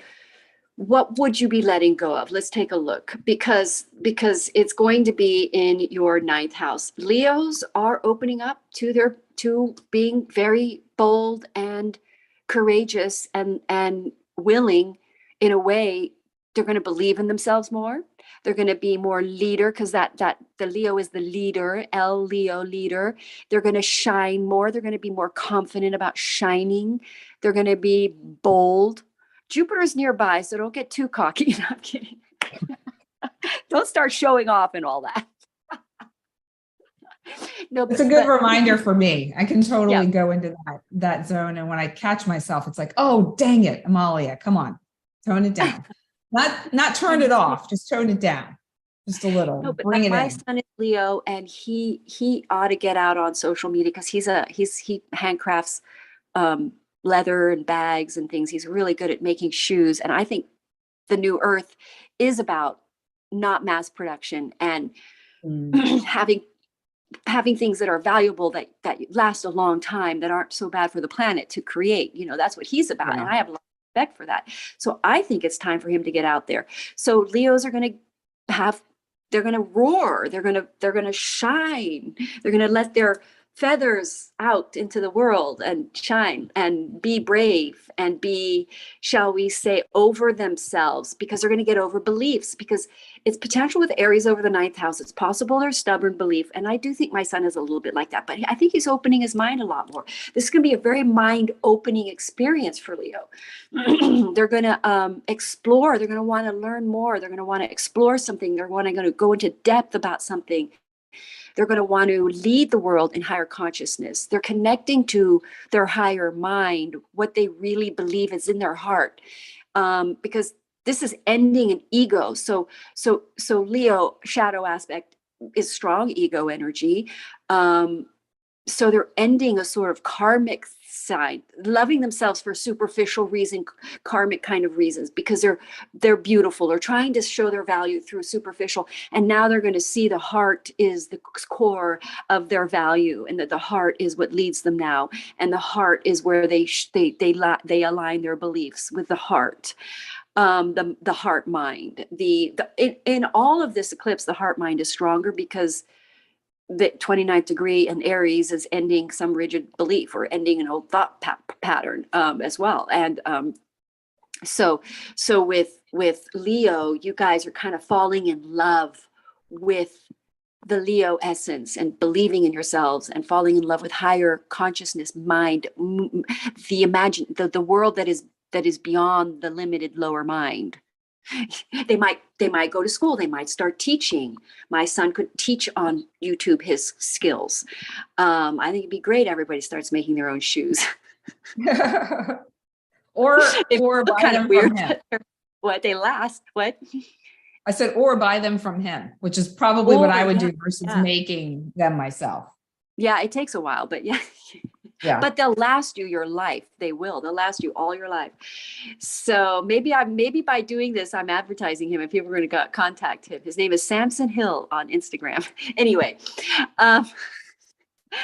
what would you be letting go of? Let's take a look, because it's going to be in your 9th house. Leos are opening up to being very bold and courageous and willing. In a way, they're going to believe in themselves more. They're going to be more leader, because that the Leo is the leader, Leo leader. They're going to shine more. They're going to be more confident about shining. They're going to be bold. Jupiter's nearby, so don't get too cocky. No, I'm kidding. Don't start showing off and all that. No, it's a good reminder for me. I can totally go into that zone, and when I catch myself, it's like, oh, dang it, Amalia, come on, tone it down. Not turn it off, just tone it down just a little. No, but bring it my in. son is Leo, and he ought to get out on social media, because he handcrafts leather and bags and things. He's really good at making shoes, and I think the new earth is about not mass production and having things that are valuable, that last a long time, that aren't so bad for the planet to create. That's what he's about, and I have a lot of respect for that. So I think it's time for him to get out there. So Leos are going to roar. They're going to shine. They're going to let their feathers out into the world and shine and be brave and be, shall we say, over themselves, because they're going to get over beliefs, because it's potential with Aries over the 9th house. It's possible there's stubborn belief. And I do think my son is a little bit like that, but I think he's opening his mind a lot more. This is going to be a very mind opening experience for Leo. They're going to explore. They're going to want to learn more. They're going to want to explore something. They're going to go into depth about something. They're going to want to lead the world in higher consciousness. They're connecting to their higher mind, what they really believe is in their heart, because this is ending an ego. So Leo shadow aspect is strong ego energy. so they're ending a sort of karmic side, loving themselves for superficial reason, karmic kind of reasons, because they're beautiful, or trying to show their value through superficial. And now they're going to see the heart is the core of their value, and that the heart is what leads them now. And the heart is where they align their beliefs with the heart. The heart mind, in all of this eclipse, the heart mind is stronger, because the 29th degree in Aries is ending some rigid belief, or ending an old thought pattern as well. And so with Leo, you guys are kind of falling in love with the Leo essence, and believing in yourselves, and falling in love with higher consciousness, mind, the world that is beyond the limited lower mind. They might go to school. They might start teaching. My son could teach on YouTube his skills. I think it'd be great. Everybody starts making their own shoes. or buy them from him. What they last? What? I said, or buy them from him, which is probably what I would do versus making them myself. Yeah, it takes a while, but yeah. Yeah. But they'll last you your life. They will. They'll last you all your life. So maybe by doing this, I'm advertising him, and people are going to contact him. His name is Samson Hill on Instagram. Anyway.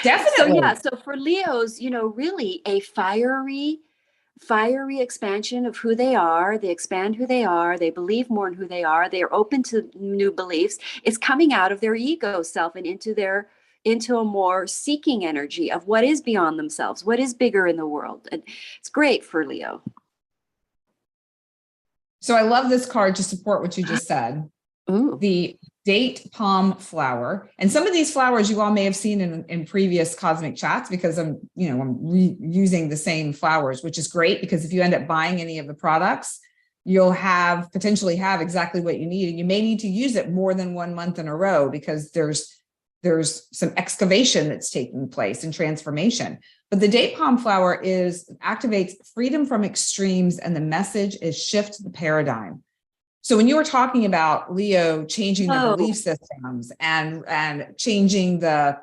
Definitely. So for Leos, really a fiery expansion of who they are. They expand who they are. They believe more in who they are. They are open to new beliefs. It's coming out of their ego self and into a more seeking energy of what is beyond themselves, what is bigger in the world. And it's great for Leo. So I love this card to support what you just said. Ooh. The date palm flower. And some of these flowers you all may have seen in previous cosmic chats, because I'm reusing the same flowers, which is great, because if you end up buying any of the products, you'll potentially have exactly what you need. And you may need to use it more than 1 month in a row, because there's some excavation that's taking place and transformation. But the date palm flower activates freedom from extremes, and the message is shift the paradigm. So when you were talking about Leo changing their belief systems and changing the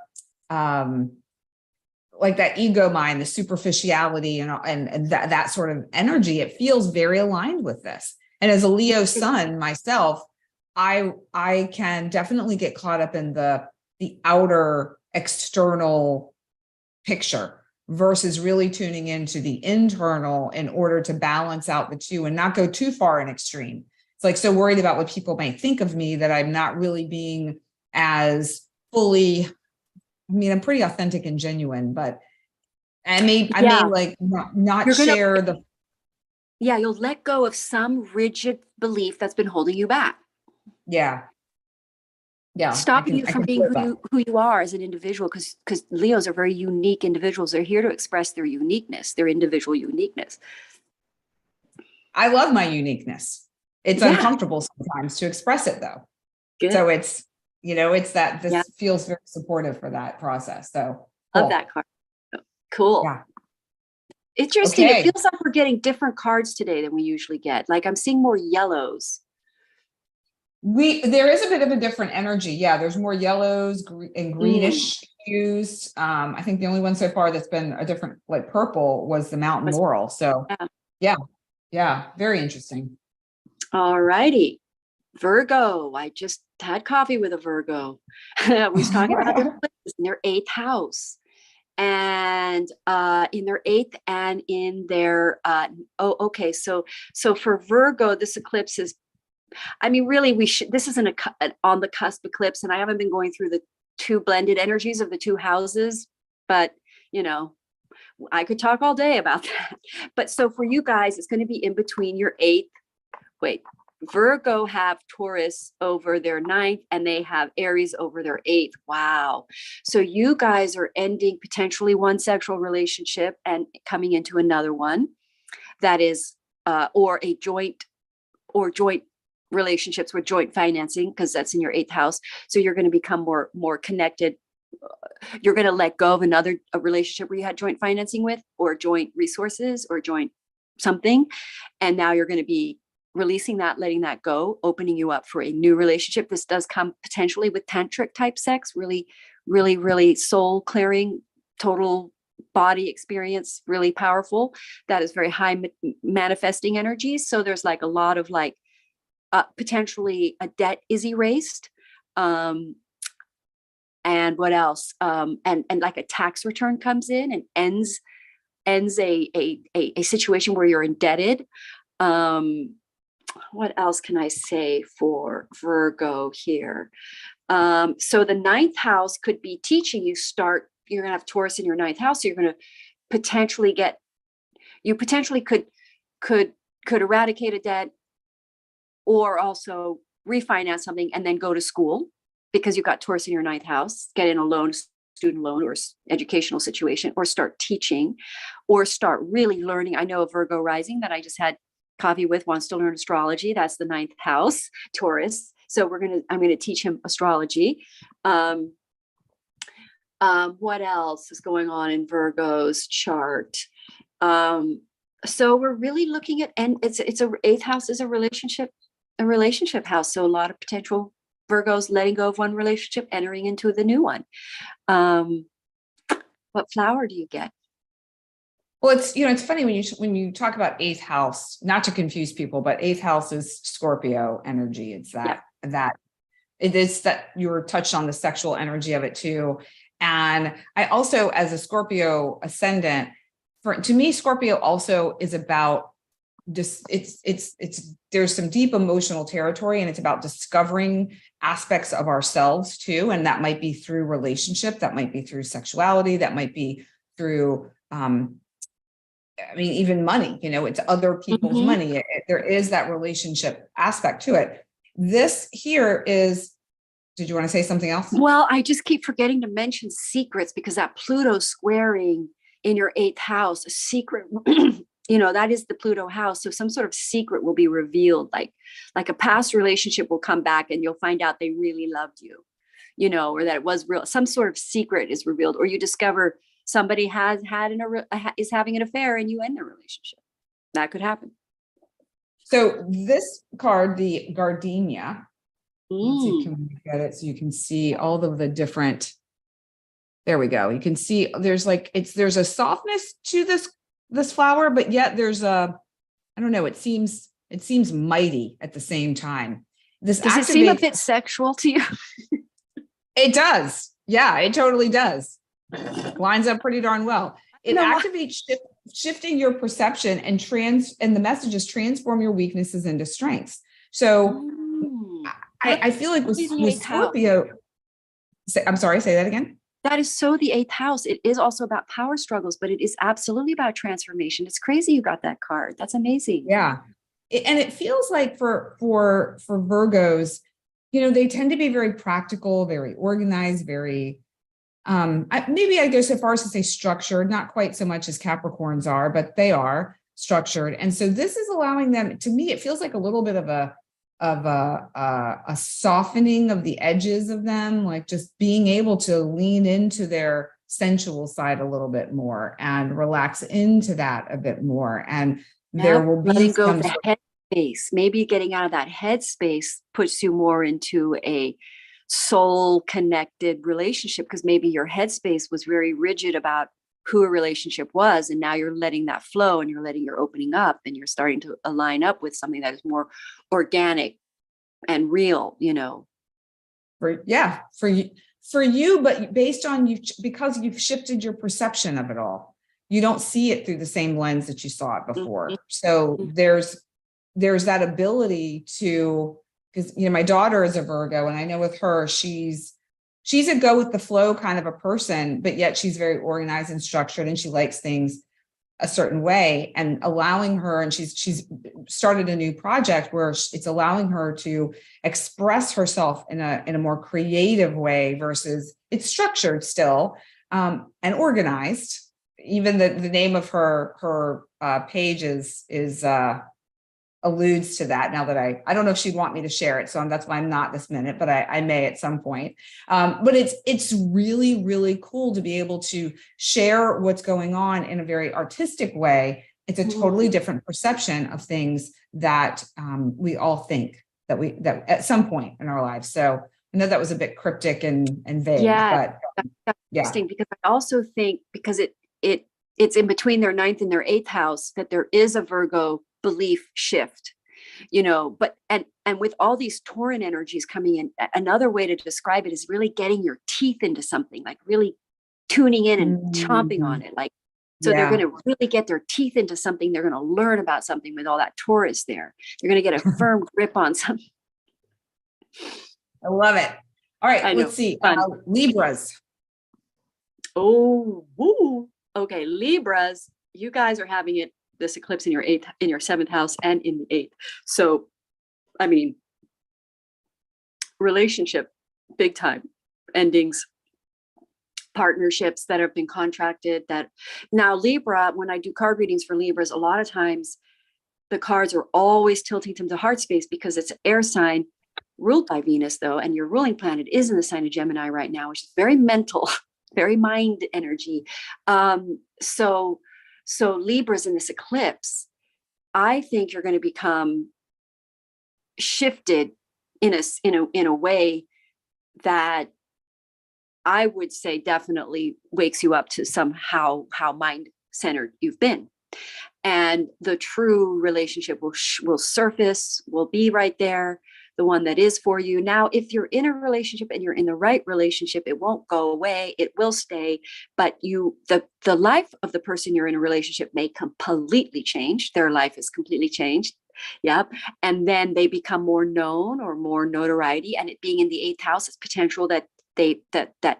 like that ego mind, the superficiality and that sort of energy, it feels very aligned with this. And as a Leo sun myself, I can definitely get caught up in the outer external picture versus really tuning into the internal in order to balance out the two and not go too far in extreme. It's like so worried about what people might think of me that I'm not really being as fully, I'm pretty authentic and genuine, but I may like not share the. Yeah, you'll let go of some rigid belief that's been holding you back. Yeah. Yeah. Stopping you from being who you are as an individual, because Leos are very unique individuals. They're here to express their uniqueness, their individual uniqueness. I love my uniqueness. It's uncomfortable sometimes to express it though. Good. So it's, it's that this feels very supportive for that process. So cool. Love that card. Cool. Yeah. Interesting. Okay. It feels like we're getting different cards today than we usually get. Like I'm seeing more yellows. There is a bit of a different energy. Yeah. There's more yellows and greenish hues. I think the only one so far that's been a different, like purple, was the mountain laurel. So yeah. Very interesting. All righty. Virgo. I just had coffee with a Virgo. We was talking about their places in their 8th house. And in their 8th and in their So for Virgo, this eclipse is, really this isn't an on the cusp eclipse, and I haven't been going through the two blended energies of the two houses, but I could talk all day about that. But so for you guys, it's going to be in between your 8th. Virgo have Taurus over their 9th, and they have Aries over their 8th. Wow. So you guys are ending potentially one sexual relationship and coming into another one that is, or joint relationships with joint financing, because that's in your 8th house. So you're going to become more connected. You're going to let go of a relationship where you had joint financing with, or joint resources, or joint something. And now you're going to be releasing that, letting that go, opening you up for a new relationship. This does come potentially with tantric type sex, really, really, really soul clearing total body experience, really powerful. That is very high manifesting energy. So there's like a lot of like potentially a debt is erased. And what else? And like a tax return comes in and ends a situation where you're indebted. What else can I say for Virgo here? So the ninth house could be teaching you you're going to have Taurus in your ninth house. So you're going to potentially could eradicate a debt, or also refinance something and then go to school because you've got Taurus in your ninth house, get in a loan, student loan or educational situation, or start teaching, or start really learning. I know a Virgo rising that I just had coffee with wants to learn astrology. That's the ninth house, Taurus. So I'm going to teach him astrology. What else is going on in Virgo's chart? So we're really looking at, and eighth house is a relationship house. So a lot of potential Virgos letting go of one relationship, entering into the new one. What flower do you get? Well, it's funny when you talk about eighth house, not to confuse people, but eighth house is Scorpio energy. It's that it is that you were touched on the sexual energy of it too. And I also, as a Scorpio ascendant, to me, Scorpio also is about just there's some deep emotional territory, and it's about discovering aspects of ourselves too. And that might be through relationship, that might be through sexuality, that might be through even money, it's other people's money. There is that relationship aspect to it. This here is, did you want to say something else? Well, I just keep forgetting to mention secrets, because that Pluto squaring in your eighth house, a secret, that is the Pluto house. So some sort of secret will be revealed, like a past relationship will come back and you'll find out they really loved you, or that it was real. Some sort of secret is revealed, or you discover somebody is having an affair and you end the relationship. That could happen. So this card, the gardenia, let's see, can we get it so you can see all of the different, there we go. You can see there's a softness to this flower, but yet there's I don't know, it seems mighty at the same time. Does it seem a bit sexual to you? It does. Yeah, it totally does. Lines up pretty darn well. It activates shifting your perception and the message is transform your weaknesses into strengths. So I feel like with Scorpio, I'm sorry, say that again. That is so the eighth house. It is also about power struggles, but it is absolutely about transformation. It's crazy you got that card. That's amazing. Yeah. And it feels like for Virgos, they tend to be very practical, very organized, very, maybe I go so far as to say structured, not quite so much as Capricorns are, but they are structured. And so this is allowing them, to me, it feels like a little bit of a softening of the edges of them, like just being able to lean into their sensual side a little bit more and relax into that a bit more. And there will be letting go of the head space. Maybe getting out of that head space puts you more into a soul connected relationship, because maybe your headspace was very rigid about who a relationship was, and now you're letting that flow and you're opening up and you're starting to align up with something that is more organic and real, for you, but based on you, because you've shifted your perception of it all, you don't see it through the same lens that you saw it before. So there's that ability to, because my daughter is a Virgo, and I know with her, she's a go with the flow kind of a person, but yet she's very organized and structured, and she likes things a certain way, and allowing her, and she's started a new project where it's allowing her to express herself in a more creative way versus it's structured still, and organized. Even the name of her page is alludes to that. Now that I don't know if she'd want me to share it, so that's why I'm not this minute, but I may at some point. But it's really, really cool to be able to share what's going on in a very artistic way. It's a totally different perception of things that we all think that at some point in our lives. So I know that was a bit cryptic and vague, but That's Yeah. interesting, because I also think, because it's in between their ninth and their eighth house, that there is a Virgo belief shift, but and with all these Tauran energies coming in, another way to describe it is really getting your teeth into something, like really tuning in and chomping on it. Like, so they're going to really get their teeth into something. They're going to learn about something with all that Taurus there. They're going to get a firm grip on something. I love it. All right, let's see. Libras. Oh, woo. Okay, Libras, you guys are having this eclipse in your seventh house and in the eighth. So, I mean, relationship, big time endings, partnerships that have been contracted. That now Libra, when I do card readings for Libras, a lot of times the cards are always tilting to the heart space, because it's an air sign ruled by Venus, though, and your ruling planet is in the sign of Gemini right now, which is very mental, very mind energy. So Libras in this eclipse, I think you're going to become shifted in a way that I would say definitely wakes you up to somehow how mind-centered you've been. And the true relationship will surface, will be right there, the one that is for you. Now, if you're in a relationship and you're in the right relationship, it won't go away, it will stay, but the life of the person you're in a relationship may completely change. Their life is completely changed. Yep. And then they become more known or more notoriety. And it being in the eighth house, it's potential that that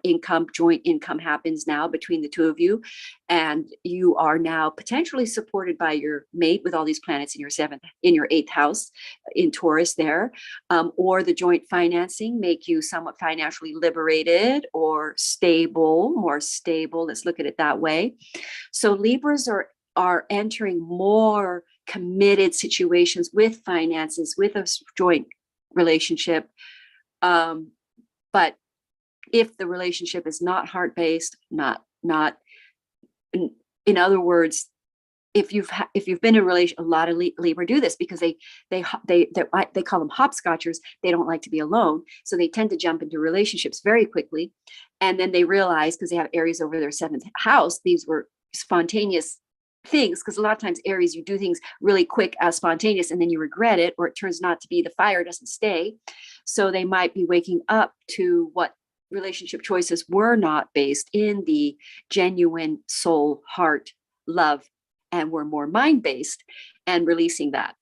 joint income happens now between the two of you, and you are now potentially supported by your mate with all these planets in your eighth house in Taurus there, or the joint financing make you somewhat financially liberated or more stable. Let's look at it that way. So Libras are entering more committed situations with finances, with a joint relationship, but if the relationship is not heart-based, not in other words, if you've been in a relation, a lot of Libra do this because they call them hopscotchers. They don't like to be alone, so they tend to jump into relationships very quickly, and then they realize, because they have Aries over their seventh house, these were spontaneous things, because a lot of times Aries, you do things really quick as spontaneous, and then you regret it, or it turns not to be, the fire doesn't stay. So they might be waking up to what relationship choices were not based in the genuine soul, heart, love, and were more mind-based, and releasing that.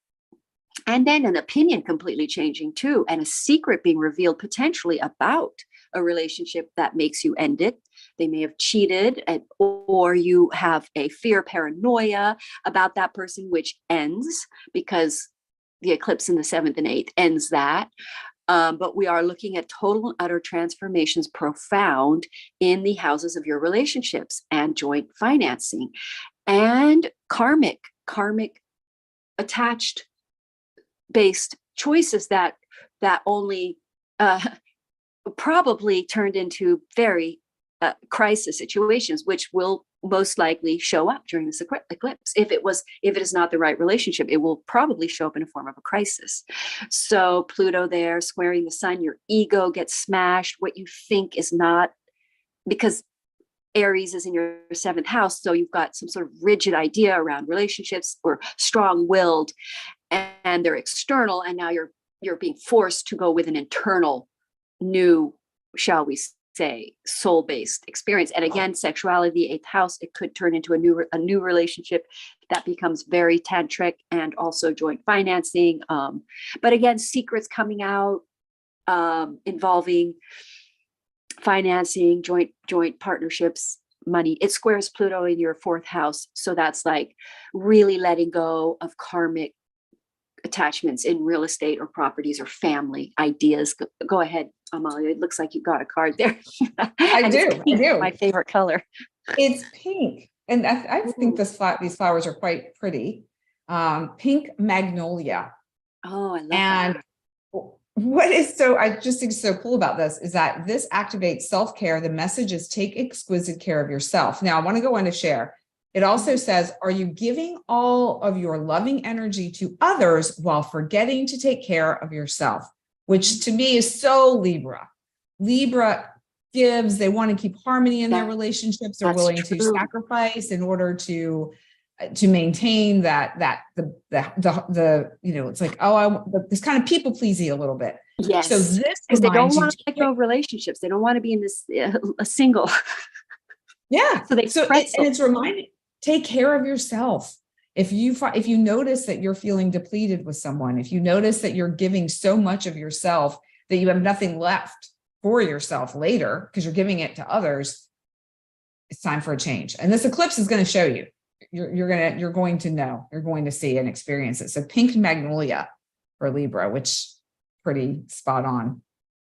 And then an opinion completely changing too, and a secret being revealed potentially about a relationship that makes you end it. They may have cheated, or you have a fear, paranoia about that person, which ends because the eclipse in the seventh and eighth ends that. But we are looking at total and utter transformations, profound, in the houses of your relationships and joint financing and karmic attached based choices that only probably turned into very crisis situations, which will most likely show up during this eclipse. If it is not the right relationship, it will probably show up in a form of a crisis. So Pluto there squaring the sun, your ego gets smashed, what you think is not, because Aries is in your seventh house. So you've got some sort of rigid idea around relationships, or strong-willed, and they're external. And now you're being forced to go with an internal, new, shall we say, soul-based experience. And again, sexuality, eighth house, it could turn into a new relationship that becomes very tantric, and also joint financing. But again, secrets coming out involving financing, joint partnerships, money. It squares Pluto in your fourth house. So that's like really letting go of karmic attachments in real estate or properties or family ideas. Go ahead, Amalia. It looks like you got a card there. I do. My favorite color. It's pink. And I think these flowers are quite pretty. Pink magnolia. Oh, I love that. What is I just think so cool about this is that this activates self-care. The message is take exquisite care of yourself. Now I want to go on to share. It also says, are you giving all of your loving energy to others while forgetting to take care of yourself? Which to me is so Libra. Libra gives. They want to keep harmony in their That- relationships. They're that's willing to true. sacrifice in order to maintain the you know, it's like, this kind of people pleasing a little bit. Yes. So this Because they don't reminds you want to let go of relationships. They don't want to be in this a single. Yeah. So they and it's reminding, take care of yourself. If you notice that you're feeling depleted with someone, if you notice that you're giving so much of yourself that you have nothing left for yourself later because you're giving it to others, it's time for a change. And this eclipse is going to show you. You're going to know. You're going to see and experience it. So pink magnolia for Libra, which pretty spot on.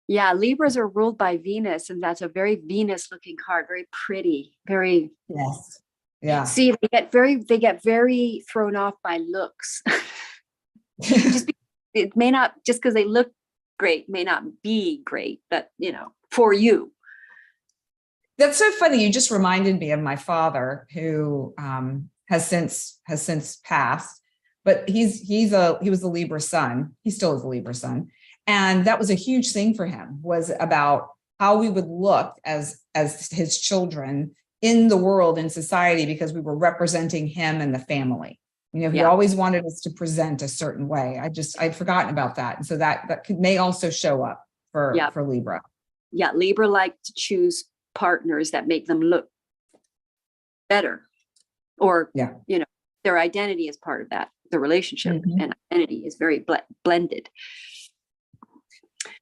Yeah, Libras are ruled by Venus, and that's a very Venus looking card, very pretty, very. Yes. Yeah. See, they get very thrown off by looks. It may not, just because they look great, may not be great, but you know, for you. That's so funny. You just reminded me of my father, who has since passed, but he was a Libra sun. He still is a Libra sun. And that was a huge thing for him, was about how we would look as his children in the world, in society, because we were representing him and the family. You know, he always wanted us to present a certain way. I'd forgotten about that. And so that may also show up for Libra. Yeah, Libra like to choose partners that make them look better, or, you know, their identity is part of that. The relationship and identity is very blended.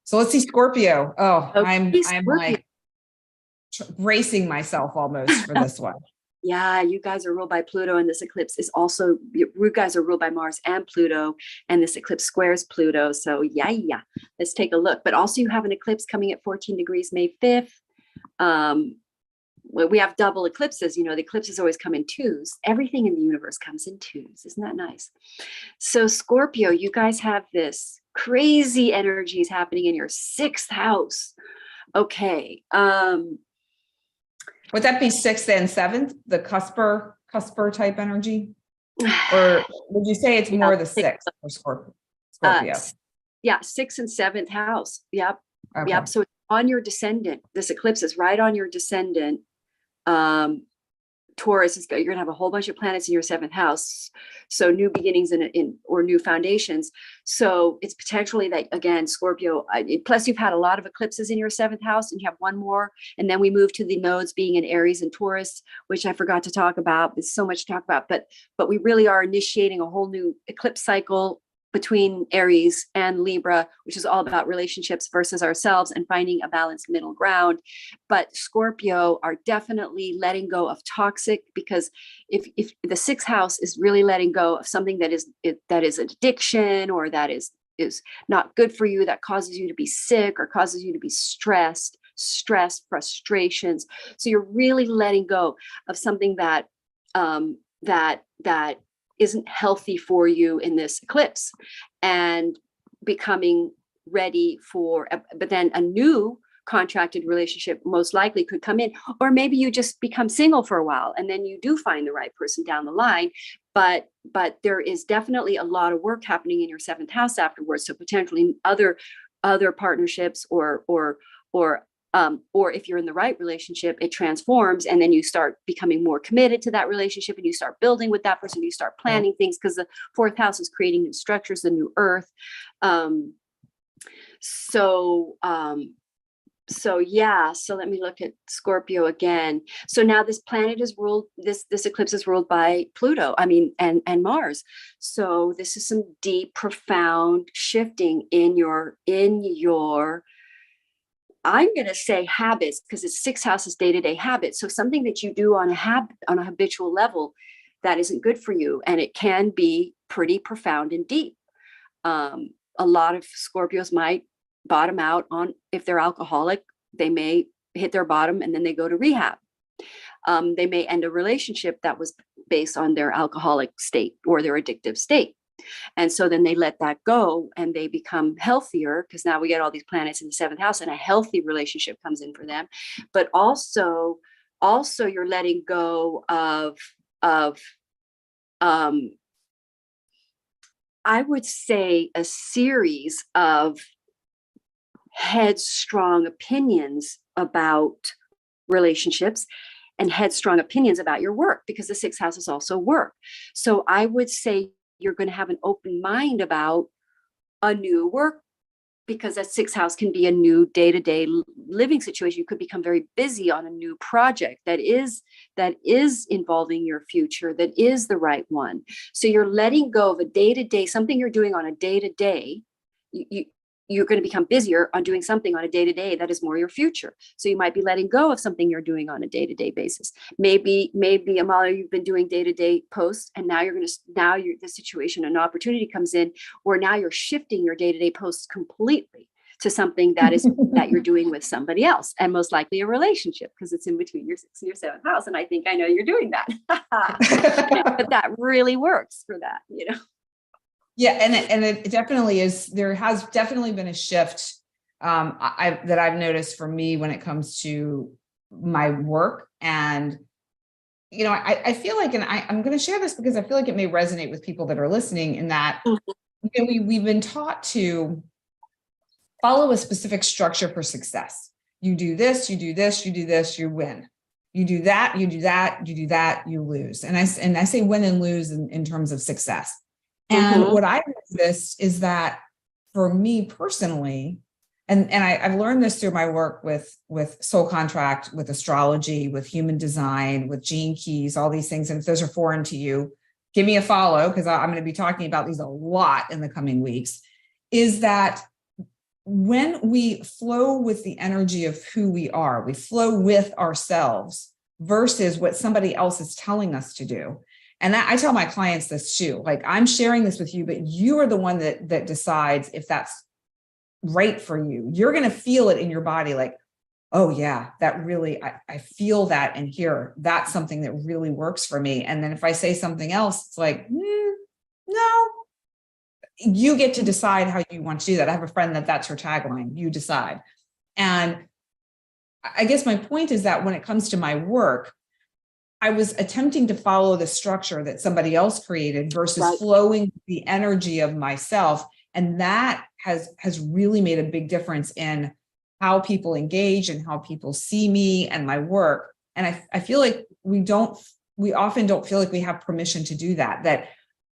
So let's see Scorpio. I'm Scorpio. like bracing myself almost for this one. Yeah, you guys are ruled by Pluto, and this eclipse is also, you guys are ruled by Mars and Pluto, and this eclipse squares Pluto. So yeah, let's take a look. But also you have an eclipse coming at 14 degrees May 5th. We have double eclipses. You know, the eclipses always come in twos. Everything in the universe comes in twos. Isn't that nice? So Scorpio, you guys have this crazy energies happening in your 6th house. Okay. Would that be 6th and 7th, the cusper type energy? Or would you say it's more the 6th for Scorpio? 6th and 7th house. Yep. Okay. Yep. So it's on your descendant. This eclipse is right on your descendant. Taurus is, you're gonna have a whole bunch of planets in your 7th house. So new beginnings or new foundations. So it's potentially that, again, Scorpio, plus you've had a lot of eclipses in your 7th house, and you have one more. And then we move to the nodes being in Aries and Taurus, which I forgot to talk about. There's so much to talk about, but we really are initiating a whole new eclipse cycle between Aries and Libra, which is all about relationships versus ourselves and finding a balanced middle ground. But Scorpio are definitely letting go of toxic, because if the 6th house is really letting go of something that is addiction, or that is not good for you, that causes you to be sick or causes you to be stressed, frustrations. So you're really letting go of something that isn't healthy for you in this eclipse, and becoming ready for, but then a new contracted relationship most likely could come in, or maybe you just become single for a while and then you do find the right person down the line. But there is definitely a lot of work happening in your 7th house afterwards. So potentially other partnerships, or if you're in the right relationship, it transforms, and then you start becoming more committed to that relationship, and you start building with that person, you start planning things, because the 4th house is creating new structures, the new earth. So let me look at Scorpio again. So now this planet is ruled, this eclipse is ruled by Pluto, and Mars. So this is some deep, profound shifting in your I'm going to say habits, because it's 6th house is day-to-day habits. So something that you do on a habitual level that isn't good for you. And it can be pretty profound and deep. A lot of Scorpios might bottom out on, if they're alcoholic, they may hit their bottom and then they go to rehab. They may end a relationship that was based on their alcoholic state or their addictive state. And so then they let that go and they become healthier, because now we get all these planets in the 7th house and a healthy relationship comes in for them. But also you're letting go of I would say a series of headstrong opinions about relationships and headstrong opinions about your work, because the sixth house is also work. So I would say you're going to have an open mind about a new work, because that sixth house can be a new day-to-day living situation. You could become very busy on a new project that is involving your future, that is the right one. So you're letting go of a day-to-day, something you're doing on a day-to-day. You're going to become busier on doing something on a day-to-day that is more your future. So you might be letting go of something you're doing on a day-to-day basis. Maybe Amalia, you've been doing day-to-day posts, and now the situation, an opportunity comes in where now you're shifting your day-to-day posts completely to something that is that you're doing with somebody else, and most likely a relationship, because it's in between your sixth and your seventh house. And I think I know you're doing that. But that really works for that, you know. Yeah, and it definitely is. There has definitely been a shift that I've noticed for me when it comes to my work. And, you know, I feel like, and I'm going to share this because I feel like it may resonate with people that are listening, in that, you know, we've been taught to follow a specific structure for success. You do this, you do this, you do this, you win. You do that, you do that, you do that, you lose. And I say win and lose in terms of success. And what I noticed is that for me personally, and I've learned this through my work with soul contract, with astrology, with human design, with gene keys, all these things. And if those are foreign to you, give me a follow, because I'm going to be talking about these a lot in the coming weeks, is that when we flow with the energy of who we are, we flow with ourselves versus what somebody else is telling us to do. And I tell my clients this too, like, I'm sharing this with you, but you are the one that decides if that's right for you. You're going to feel it in your body. Like, oh yeah, that really, I feel that in here. That's something that really works for me. And then if I say something else, it's like, no, you get to decide how you want to do that. I have a friend that's her tagline, you decide. And I guess my point is that when it comes to my work, I was attempting to follow the structure that somebody else created versus flowing the energy of myself. And that has really made a big difference in how people engage and how people see me and my work. And I feel like we often don't feel like we have permission to do that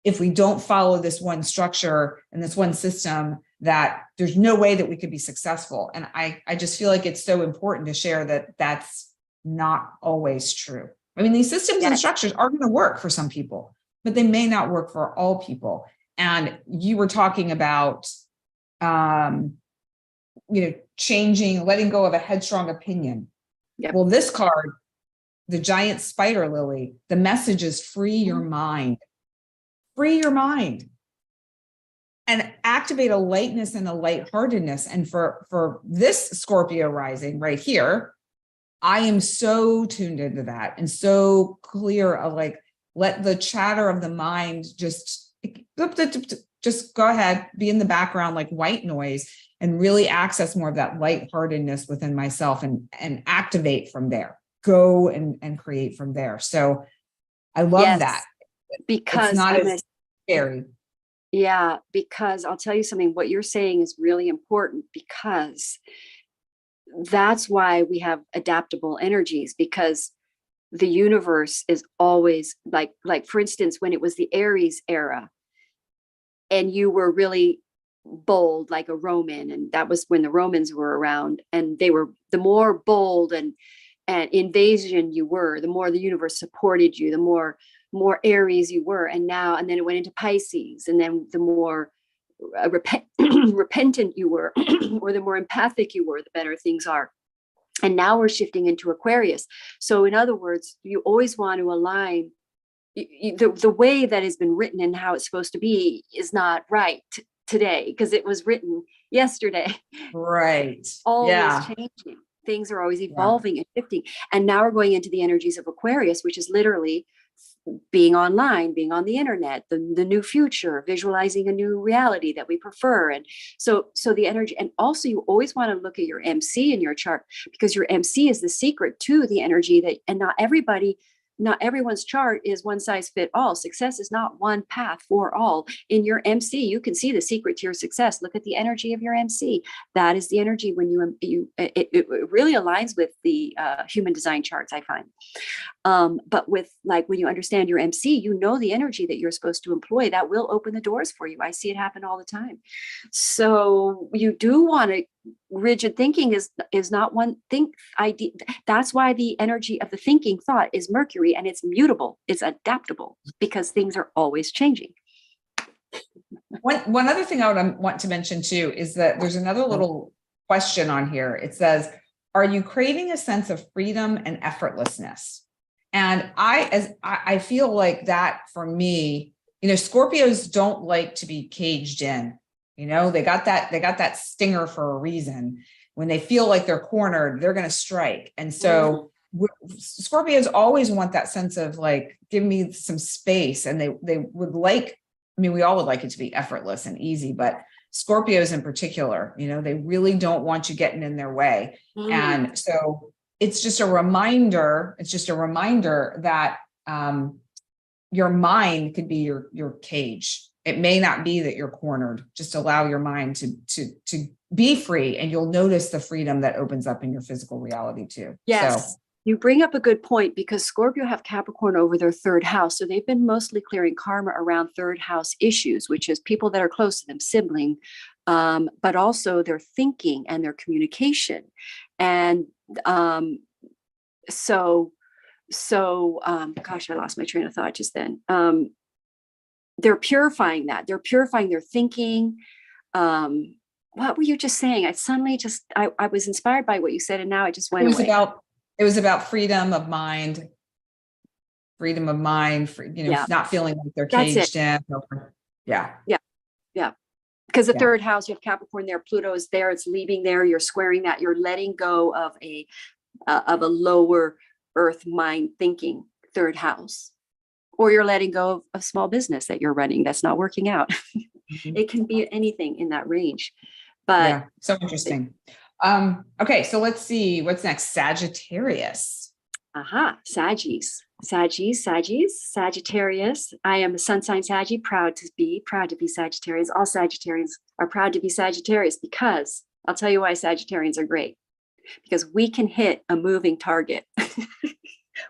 if we don't follow this one structure and this one system, that there's no way that we could be successful. And I just feel like it's so important to share that that's not always true. I mean, these systems and structures are going to work for some people, but they may not work for all people. And you were talking about, changing, letting go of a headstrong opinion. Yep. Well, this card, the giant spider lily, the message is free your mind. Free your mind. And activate a lightness and a lightheartedness. And for this Scorpio rising right here, I am so tuned into that and so clear of like, let the chatter of the mind just go ahead, be in the background like white noise, and really access more of that lightheartedness within myself and activate from there, go and create from there. So I love that. Because it's not as scary. Yeah, because I'll tell you something, what you're saying is really important, because that's why we have adaptable energies, because the universe is always like for instance, when it was the Aries era and you were really bold like a Roman, and that was when the Romans were around, and they were, the more bold and invasion you were, the more the universe supported you, the more Aries you were. And then it went into Pisces, and then the more repentant you were or the more empathic you were, the better things are. And now we're shifting into Aquarius. So in other words, you always want to align. The way that has been written and how it's supposed to be is not right today, because it was written yesterday. Right. Always changing. Things are always evolving and shifting. And now we're going into the energies of Aquarius, which is literally being online, being on the internet, the new future, visualizing a new reality that we prefer. And so the energy, and also you always want to look at your MC in your chart, because your MC is the secret to the energy that, and not everybody not everyone's chart is one size fit all. Success is not one path for all. In your MC, you can see the secret to your success. Look at the energy of your MC. That is the energy when it really aligns with the human design charts, I find. But with like, when you understand your MC, you know the energy that you're supposed to employ that will open the doors for you. I see it happen all the time. So you do want to, rigid thinking is not one thing. That's why the energy of the thinking thought is Mercury, and it's mutable, it's adaptable, because things are always changing. One other thing I would want to mention too is that there's another little question on here. It says, are you craving a sense of freedom and effortlessness? And I feel like that for me, Scorpios don't like to be caged in. They got that stinger for a reason. When they feel like they're cornered, they're going to strike. And so Scorpios always want that sense of like, give me some space. And they would like, we all would like it to be effortless and easy, but Scorpios in particular, they really don't want you getting in their way. And so it's just a reminder. It's just a reminder that your mind could be your cage. It may not be that you're cornered. Just allow your mind to be free, and you'll notice the freedom that opens up in your physical reality too. Yes. So, you bring up a good point, because Scorpio have Capricorn over their third house. So they've been mostly clearing karma around third house issues, which is people that are close to them, sibling, but also their thinking and their communication. And gosh, I lost my train of thought just then. They're purifying that. They're purifying their thinking. What were you just saying? I suddenly I was inspired by what you said, and now I just went away. It was about freedom of mind, not feeling like they're caged in. Yeah. Because the third house, you have Capricorn there, Pluto is there, it's leaving there. You're squaring that. You're letting go of a lower earth mind thinking third house. Or you're letting go of a small business that you're running that's not working out. It can be anything in that range. But yeah, so interesting. Okay, so let's see what's next. Sagittarius. Sagittarius. I am a sun sign Saggy, proud to be Sagittarius. All Sagittarians are proud to be Sagittarius, because I'll tell you why Sagittarians are great. Because we can hit a moving target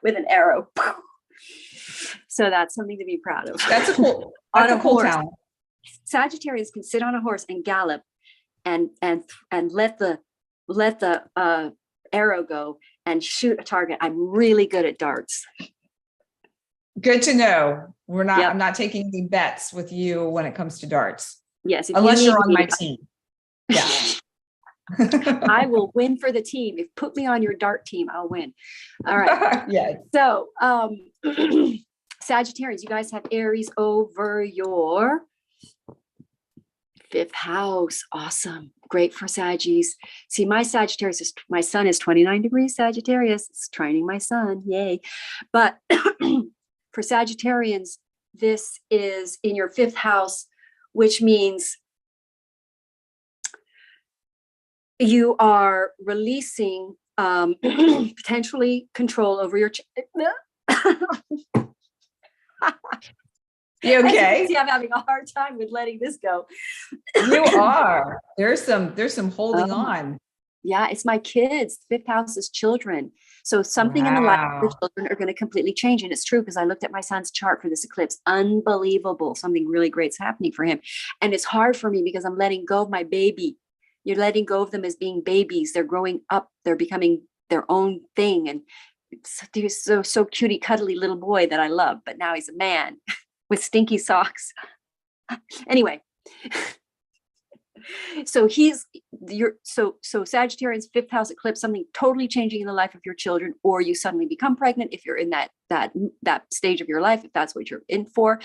with an arrow. So that's something to be proud of. That's a cool talent. Sagittarians can sit on a horse and gallop and let the arrow go and shoot a target. I'm really good at darts. Good to know. I'm not taking any bets with you when it comes to darts. Yes. Unless you're on my team. Yeah. I will win for the team. If put me on your dart team, I'll win. All right. Yeah. So, Sagittarius, you guys have Aries over your fifth house. Awesome. Great for Saggies. See, my Sagittarius my sun is 29 degrees Sagittarius. It's trining my sun. Yay. But for Sagittarians, this is in your fifth house, which means you are releasing potentially control over your You okay? See, I'm having a hard time with letting this go. You are. There's some holding on. Yeah, it's my kids. Fifth house is children. So something in the life of the children are going to completely change. And it's true, because I looked at my son's chart for this eclipse. Unbelievable. Something really great's happening for him. And it's hard for me because I'm letting go of my baby. You're letting go of them as being babies. They're growing up. They're becoming their own thing. And he's so cutie, cuddly little boy that I love. But now he's a man with stinky socks. Anyway. So Sagittarius fifth house eclipse, something totally changing in the life of your children, or you suddenly become pregnant if you're in that stage of your life, if that's what you're in for.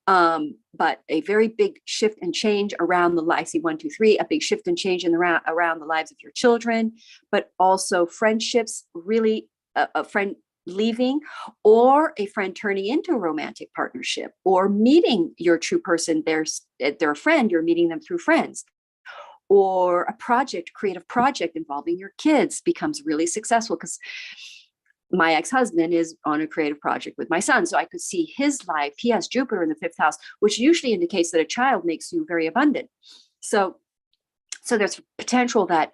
But a very big shift and change around the life. See, 1, 2, 3, a big shift and change around the lives of your children, but also friendships, really a friend leaving, or a friend turning into a romantic partnership, or meeting your true person. They're a friend, you're meeting them through friends. Or a creative project involving your kids becomes really successful, because my ex-husband is on a creative project with my son. So I could see his life. He has Jupiter in the 5th house, which usually indicates that a child makes you very abundant. So there's potential that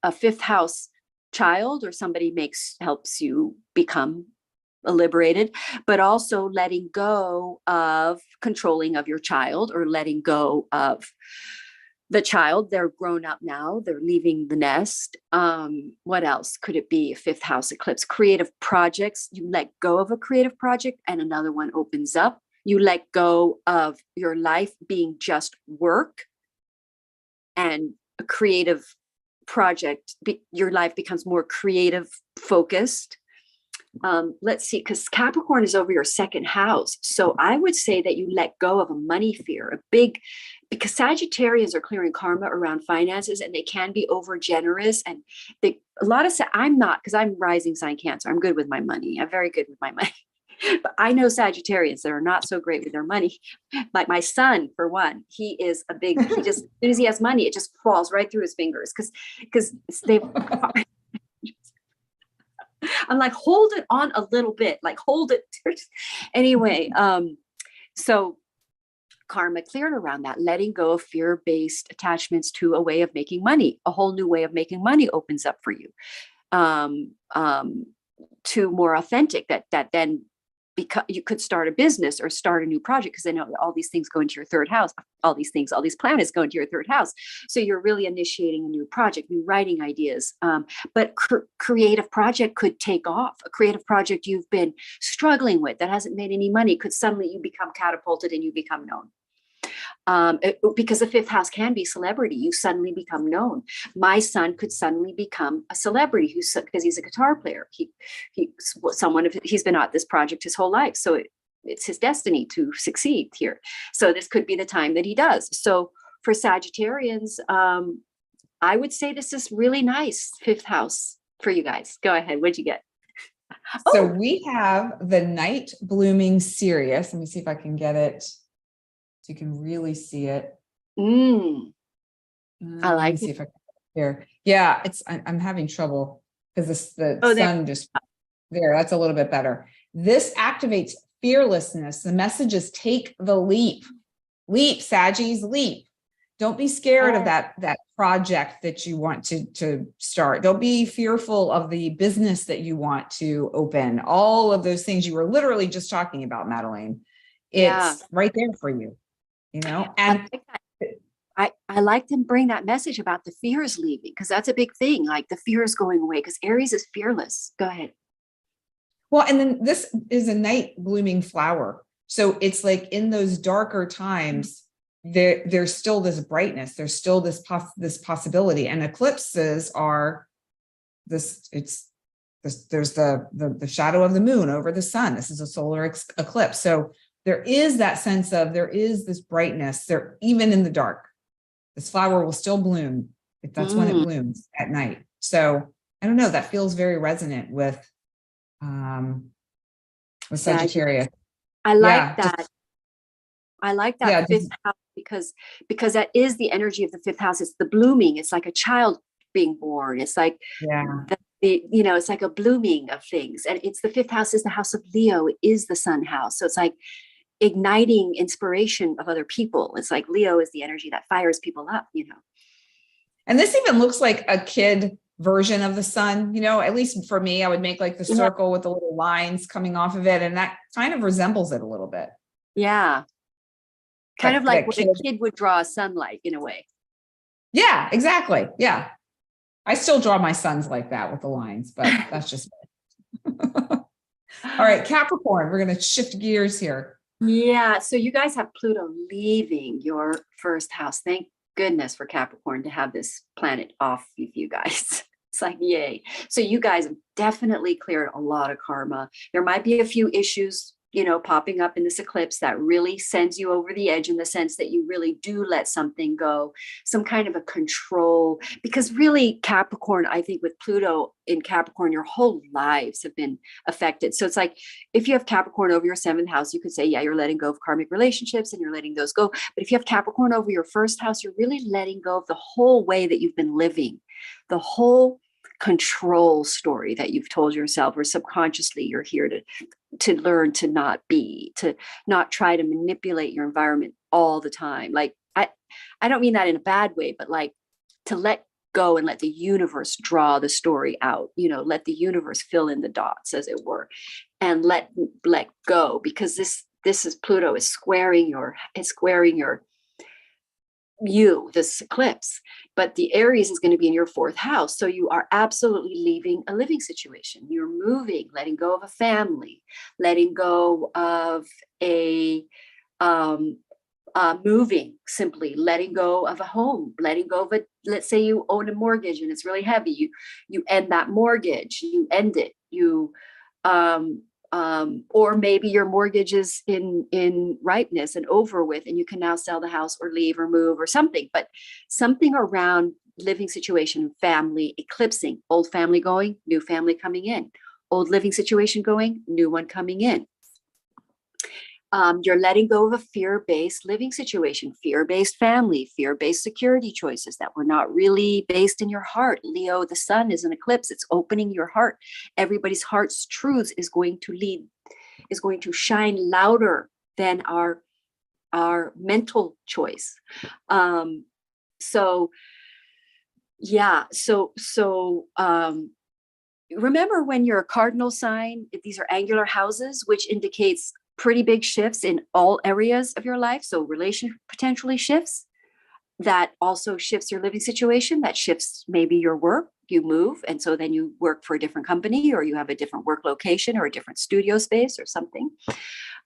a 5th house child or somebody helps you become liberated, but also letting go of controlling of your child, or letting go of the child. They're grown up now, they're leaving the nest. What else could it be? A 5th house eclipse. Creative projects. You let go of a creative project and another one opens up. You let go of your life being just work, and a creative project, your life becomes more creative focused. Let's see, because Capricorn is over your 2nd house. So I would say that you let go of a money fear, because Sagittarians are clearing karma around finances, and they can be over generous. And I'm not, because I'm rising sign Cancer. I'm good with my money. I'm very good with my money. But I know Sagittarians that are not so great with their money. Like my son, for one, he just, as soon as he has money, it just falls right through his fingers, because they I'm like, hold it on a little bit, like hold it. Anyway, so karma cleared around that, letting go of fear-based attachments to a way of making money. A whole new way of making money opens up for you, to more authentic, that then, because you could start a business or start a new project, because I know all these things go into your 3rd house. All these planets go into your 3rd house. So you're really initiating a new project, new writing ideas. But creative project could take off. A creative project you've been struggling with that hasn't made any money could suddenly you become catapulted and you become known. Because the 5th house can be celebrity. You suddenly become known. My son could suddenly become a celebrity because he's a guitar player. He's been at this project his whole life. So it's his destiny to succeed here. So this could be the time that he does. So for Sagittarians, I would say this is really nice 5th house for you guys. Go ahead. What'd you get? So we have the night blooming Sirius. Let me see if I can get it so you can really see it. I like see if I can here. Yeah, I'm having trouble because the sun just there. That's a little bit better. This activates fearlessness. The message is take the leap. Leap, Saggies, leap. Don't be scared of that project that you want to start. Don't be fearful of the business that you want to open. All of those things you were literally just talking about, Madelaine. It's right there for you. And I like to bring that message about the fears leaving, because that's a big thing. Like the fear is going away, because Aries is fearless. Go ahead. Well, and then this is a night blooming flower. So it's like in those darker times, there's still this brightness. There's still this possibility. And eclipses are there's the shadow of the moon over the sun. This is a solar eclipse. So there is that sense of, there is this brightness there, even in the dark. This flower will still bloom if that's when it blooms at night. So I don't know, that feels very resonant with Sagittarius. I like that. I like that 5th house because that is the energy of the 5th house. It's the blooming. It's like a child being born. It's like, it's like a blooming of things. And it's the 5th house is the house of Leo, is the sun house. So it's like igniting inspiration of other people. It's like Leo is the energy that fires people up, And this even looks like a kid version of the sun, at least for me. I would make like the circle with the little lines coming off of it. And that kind of resembles it a little bit. Yeah. Kind of like what a kid would draw a sunlight in a way. Yeah, exactly. Yeah. I still draw my sons like that with the lines, but that's just all right, Capricorn, we're going to shift gears here. Yeah. So you guys have Pluto leaving your 1st house. Thank goodness for Capricorn to have this planet off with you guys. It's like, yay. So you guys have definitely cleared a lot of karma. There might be a few issues, popping up in this eclipse that really sends you over the edge, in the sense that you really do let something go, some kind of a control, because really Capricorn, I think with Pluto in Capricorn, your whole lives have been affected. So it's like, if you have Capricorn over your 7th house, you could say, yeah, you're letting go of karmic relationships and you're letting those go. But if you have Capricorn over your 1st house, you're really letting go of the whole way that you've been living, the whole control story that you've told yourself, or subconsciously you're here to learn to not be, to not try to manipulate your environment all the time. Like I don't mean that in a bad way, but like to let go and let the universe draw the story out, let the universe fill in the dots, as it were, and let go, because this is Pluto is squaring this eclipse, but the Aries is going to be in your 4th house. So you are absolutely leaving a living situation. You're moving, letting go of a family, letting go of moving, simply letting go of a home, letting go of let's say you own a mortgage and it's really heavy. You end that mortgage, you end it, or maybe your mortgage is in ripeness and over with, and you can now sell the house or leave or move or something, but something around living situation, family, eclipsing, old family going, new family coming in, old living situation going, new one coming in. You're letting go of a fear-based living situation, fear-based family, fear-based security choices that were not really based in your heart. Leo, the sun is an eclipse. It's opening your heart. Everybody's heart's truths is going to shine louder than our mental choice. Remember when you're a cardinal sign, if these are angular houses, which indicates pretty big shifts in all areas of your life. So relation potentially shifts, that also shifts your living situation, that shifts maybe your work, you move. And so then you work for a different company, or you have a different work location or a different studio space or something.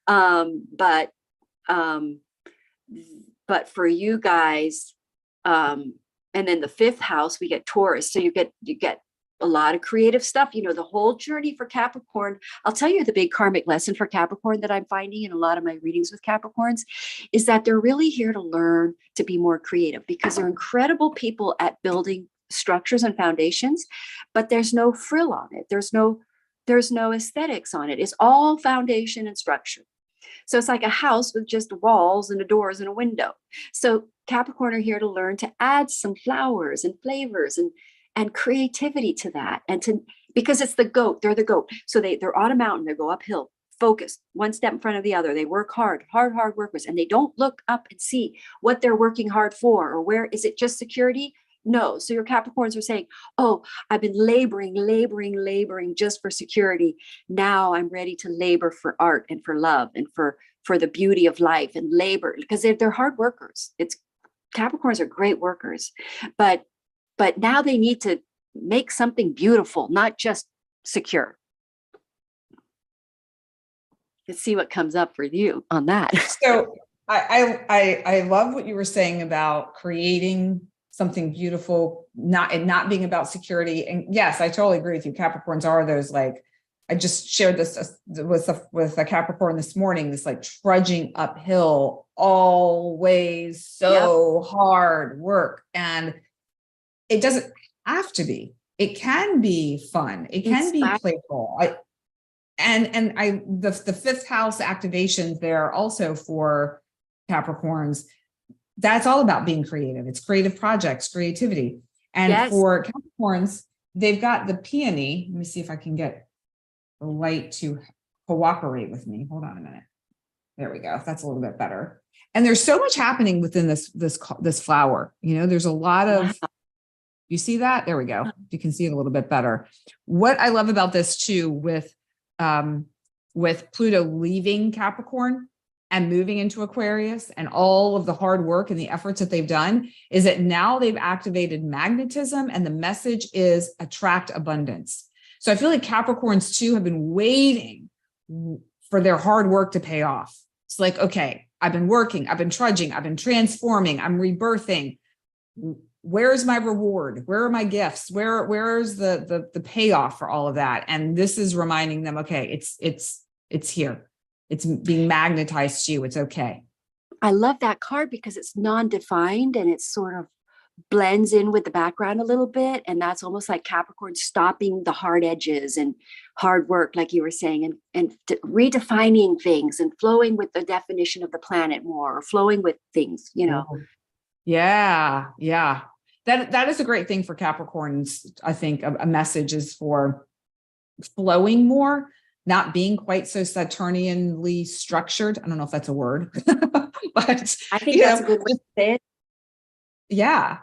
But for you guys, and then the 5th house, we get Taurus. So you get a lot of creative stuff, the whole journey for Capricorn. I'll tell you the big karmic lesson for Capricorn that I'm finding in a lot of my readings with Capricorns is that they're really here to learn to be more creative, because they're incredible people at building structures and foundations, but there's no frill on it. There's no aesthetics on it. It's all foundation and structure. So it's like a house with just walls and doors and a window. So Capricorn are here to learn to add some flowers and flavors and creativity to that, because it's the goat. They're the goat. So they're on a mountain, they go uphill, focused, one step in front of the other. They work hard workers, and they don't look up and see what they're working hard for, or where is it just security? No. So your Capricorns are saying, oh, I've been laboring just for security. Now I'm ready to labor for art and for love and for the beauty of life, and labor, because they're hard workers. Capricorns are great workers, but now they need to make something beautiful, not just secure. Let's see what comes up for you on that. So I love what you were saying about creating something beautiful, not being about security. And yes, I totally agree with you. Capricorns are those, like, I just shared this with a Capricorn this morning, this like trudging uphill, always so hard work. And it doesn't have to be. It can be fun. It can be playful. The 5th house activations there also for Capricorns, that's all about being creative. It's creative projects, creativity. And for Capricorns, they've got the peony. Let me see if I can get the light to cooperate with me. Hold on a minute. There we go. That's a little bit better. And there's so much happening within this flower. There's a lot of, you see that? There we go. You can see it a little bit better. What I love about this too, with Pluto leaving Capricorn and moving into Aquarius, and all of the hard work and the efforts that they've done, is that now they've activated magnetism, and the message is attract abundance. So I feel like Capricorns too have been waiting for their hard work to pay off. It's like, okay, I've been working, I've been trudging, I've been transforming, I'm rebirthing. Where's my reward? Where are my gifts? Where's the payoff for all of that? And this is reminding them, okay, it's here. It's being magnetized to you. It's okay. I love that card because it's non-defined, and it's sort of blends in with the background a little bit. And that's almost like Capricorn stopping the hard edges and hard work, like you were saying, and redefining things and flowing with the definition of the planet more, or flowing with things, Yeah. that is a great thing for Capricorns. I think a message is for flowing more, not being quite so Saturnianly structured. I don't know if that's a word, but I think that's a good way to say it. Yeah,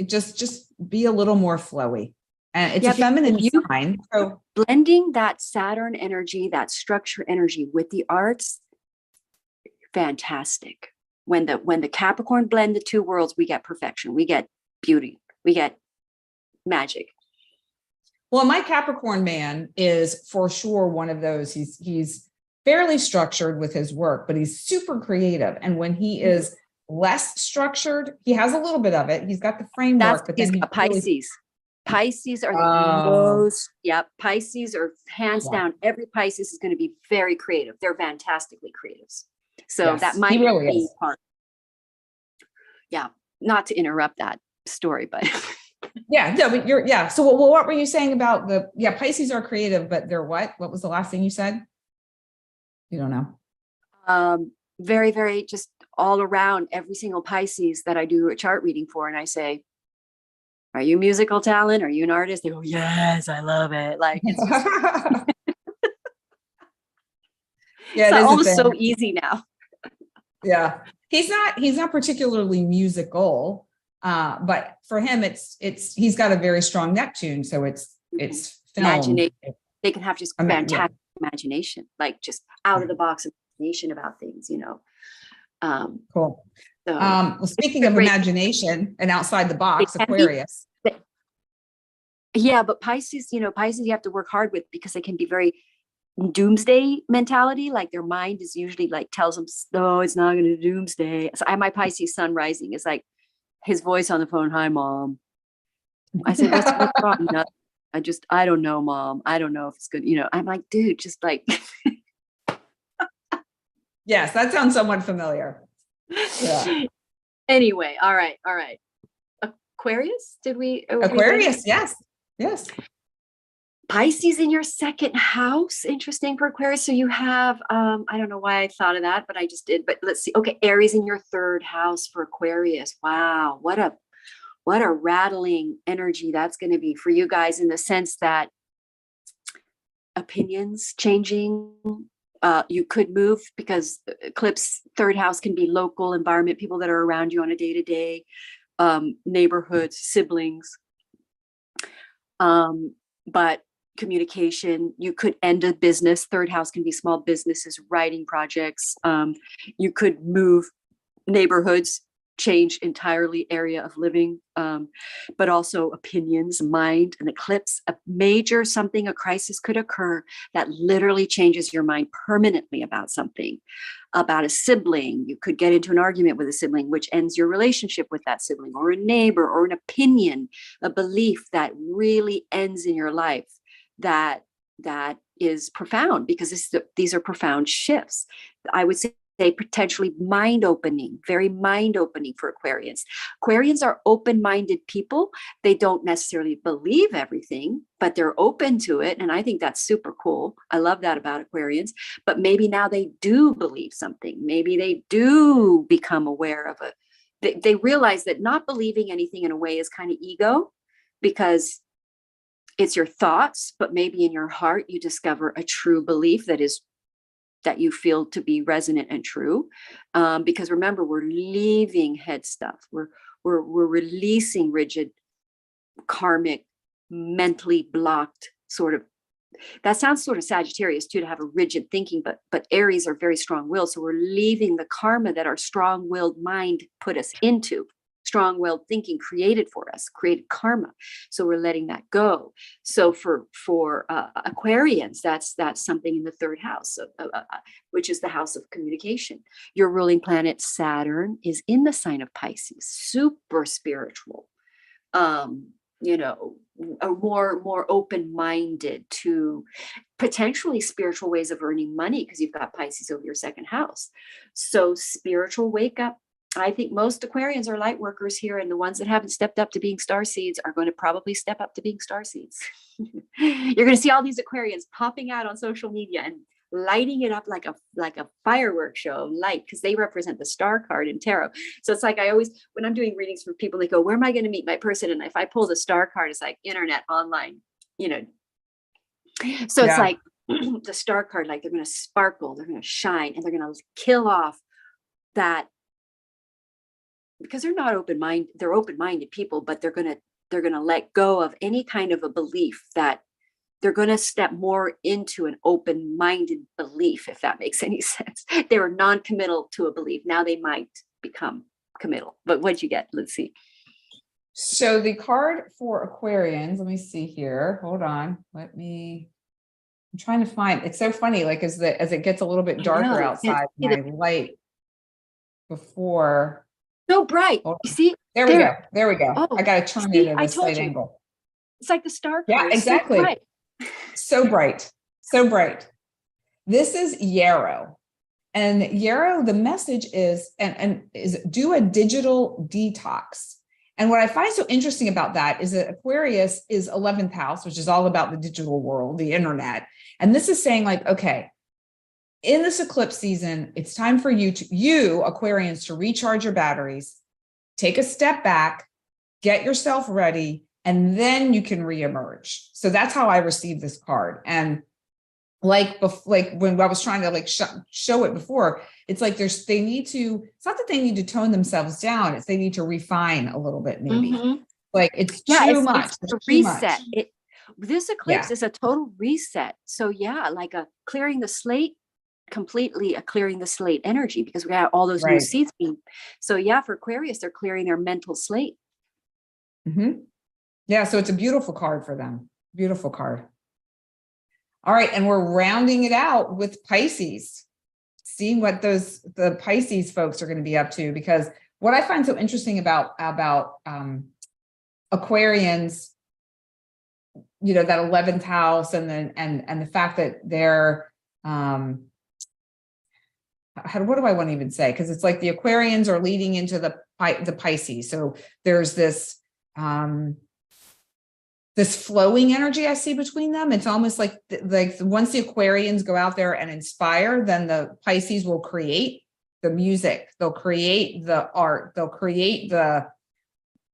just be a little more flowy, and it's a feminine sign. So blending that Saturn energy, that structure energy with the arts, fantastic. When the Capricorn blend the two worlds, we get perfection, we get beauty, we get magic. Well, my Capricorn man is for sure one of those. He's fairly structured with his work, but he's super creative. And when he is less structured, he has a little bit of it. He's got the framework, but then he's Pisces. Pisces are the most, Pisces are hands down. Every Pisces is going to be very creative. They're fantastically creatives. So that might really be part. Yeah, not to interrupt that story, but but So what were you saying about Pisces are creative, but they're what? What was the last thing you said? You don't know. Very, very just all around every single Pisces that I do a chart reading for. And I say, are you musical talent? Are you an artist? They go, yes, I love it. Like, it's just, it's almost so easy now. Yeah. He's not particularly musical. But for him, he's got a very strong Neptune. So it's film. Imagination. They can have just fantastic imagination, like just out of the box imagination about things, Cool. So, well, speaking of imagination and outside the box, Aquarius. But Pisces, Pisces you have to work hard with because they can be very doomsday mentality. Like their mind is usually like tells them, no, it's not going to doomsday. So my Pisces sun rising is like his voice on the phone. Hi, Mom. I said, what's wrong? I don't know, Mom. I don't know if it's good. I'm like, dude, just like. Yes, that sounds somewhat familiar. Yeah. Anyway, all right. Aquarius? Aquarius, yes. Pisces in your second house. Interesting for Aquarius. So you have, I don't know why I thought of that, but I just did. But let's see. Okay, Aries in your third house for Aquarius. Wow, what a rattling energy that's going to be for you guys in the sense that opinions changing. You could move because eclipse third house can be local environment, people that are around you on a day-to-day, neighborhoods, siblings. But communication, you could end a business. Third house can be small businesses, writing projects. You could move neighborhoods, change entirely area of living, but also opinions, mind, an eclipse, a crisis could occur that literally changes your mind permanently about something, about a sibling. You could get into an argument with a sibling, which ends your relationship with that sibling, or a neighbor, or an opinion, a belief that really ends in your life that is profound, because these are profound shifts. I would say potentially mind-opening, very mind-opening for Aquarians. Aquarians are open-minded people. They don't necessarily believe everything, but they're open to it. And I think that's super cool. I love that about Aquarians. But maybe now they do believe something. Maybe they do become aware of they realize that not believing anything in a way is kind of ego, because it's your thoughts, but maybe in your heart you discover a true belief that you feel to be resonant and true. Because remember, we're leaving head stuff. We're releasing rigid, karmic, mentally blocked sort of. That sounds sort of Sagittarius too, to have a rigid thinking, but Aries are very strong-willed. So we're leaving the karma that our strong-willed mind put us into. Strong-willed thinking created for us, created karma. So we're letting that go. So for Aquarians, that's something in the third house, which is the house of communication. Your ruling planet Saturn is in the sign of Pisces, super spiritual, a more open-minded to potentially spiritual ways of earning money, because you've got Pisces over your second house. So spiritual wake up. I think most Aquarians are light workers here, and the ones that haven't stepped up to being starseeds are going to probably step up to being starseeds. You're going to see all these Aquarians popping out on social media, and lighting it up like a fireworks show of light, because they represent the star card in tarot. So it's like, I always, when I'm doing readings for people, they go, where am I going to meet my person? And if I pull the star card, it's like internet, online, you know. So it's like the star card, like they're going to sparkle, they're going to shine, and they're going to kill off that, because they're not open-minded, they're open-minded people, but they're going to let go of any kind of a belief, that they're going to step more into an open-minded belief, if that makes any sense. They were non-committal to a belief. Now they might become committal. But what'd you get? Let's see. So the card for Aquarians, let me see here. Hold on. I'm trying to find, it's so funny, like as it gets a little bit darker outside, my light before. So bright. You see? There we go. There we go. Oh, I got to turn it at a slight angle. It's like the star card. Yeah, exactly. So bright. So bright. This is yarrow. And yarrow, the message is, is do a digital detox. And what I find so interesting about that is that Aquarius is 11th house, which is all about the digital world, the internet. And this is saying like, okay, in this eclipse season, it's time for you Aquarians, to recharge your batteries, take a step back, get yourself ready, and then you can reemerge. So that's how I received this card. And like when I was trying to like show it before, it's like it's not that they need to tone themselves down, it's they need to refine a little bit, maybe. Like it's too much. It's a reset. This eclipse is a total reset. So yeah, like a clearing the slate, completely a clearing the slate energy, because we got all those new seeds being. So yeah, for Aquarius, they're clearing their mental slate. Yeah, so it's a beautiful card for them. Beautiful card. All right, and we're rounding it out with Pisces, seeing what the Pisces folks are going to be up to, because what I find so interesting about Aquarians, you know, that 11th house, and then and the fact that they're what do I want to even say? Because it's like the Aquarians are leading into the Pisces. So there's this flowing energy I see between them. It's almost like once the Aquarians go out there and inspire, then the Pisces will create the music. They'll create the art. They'll create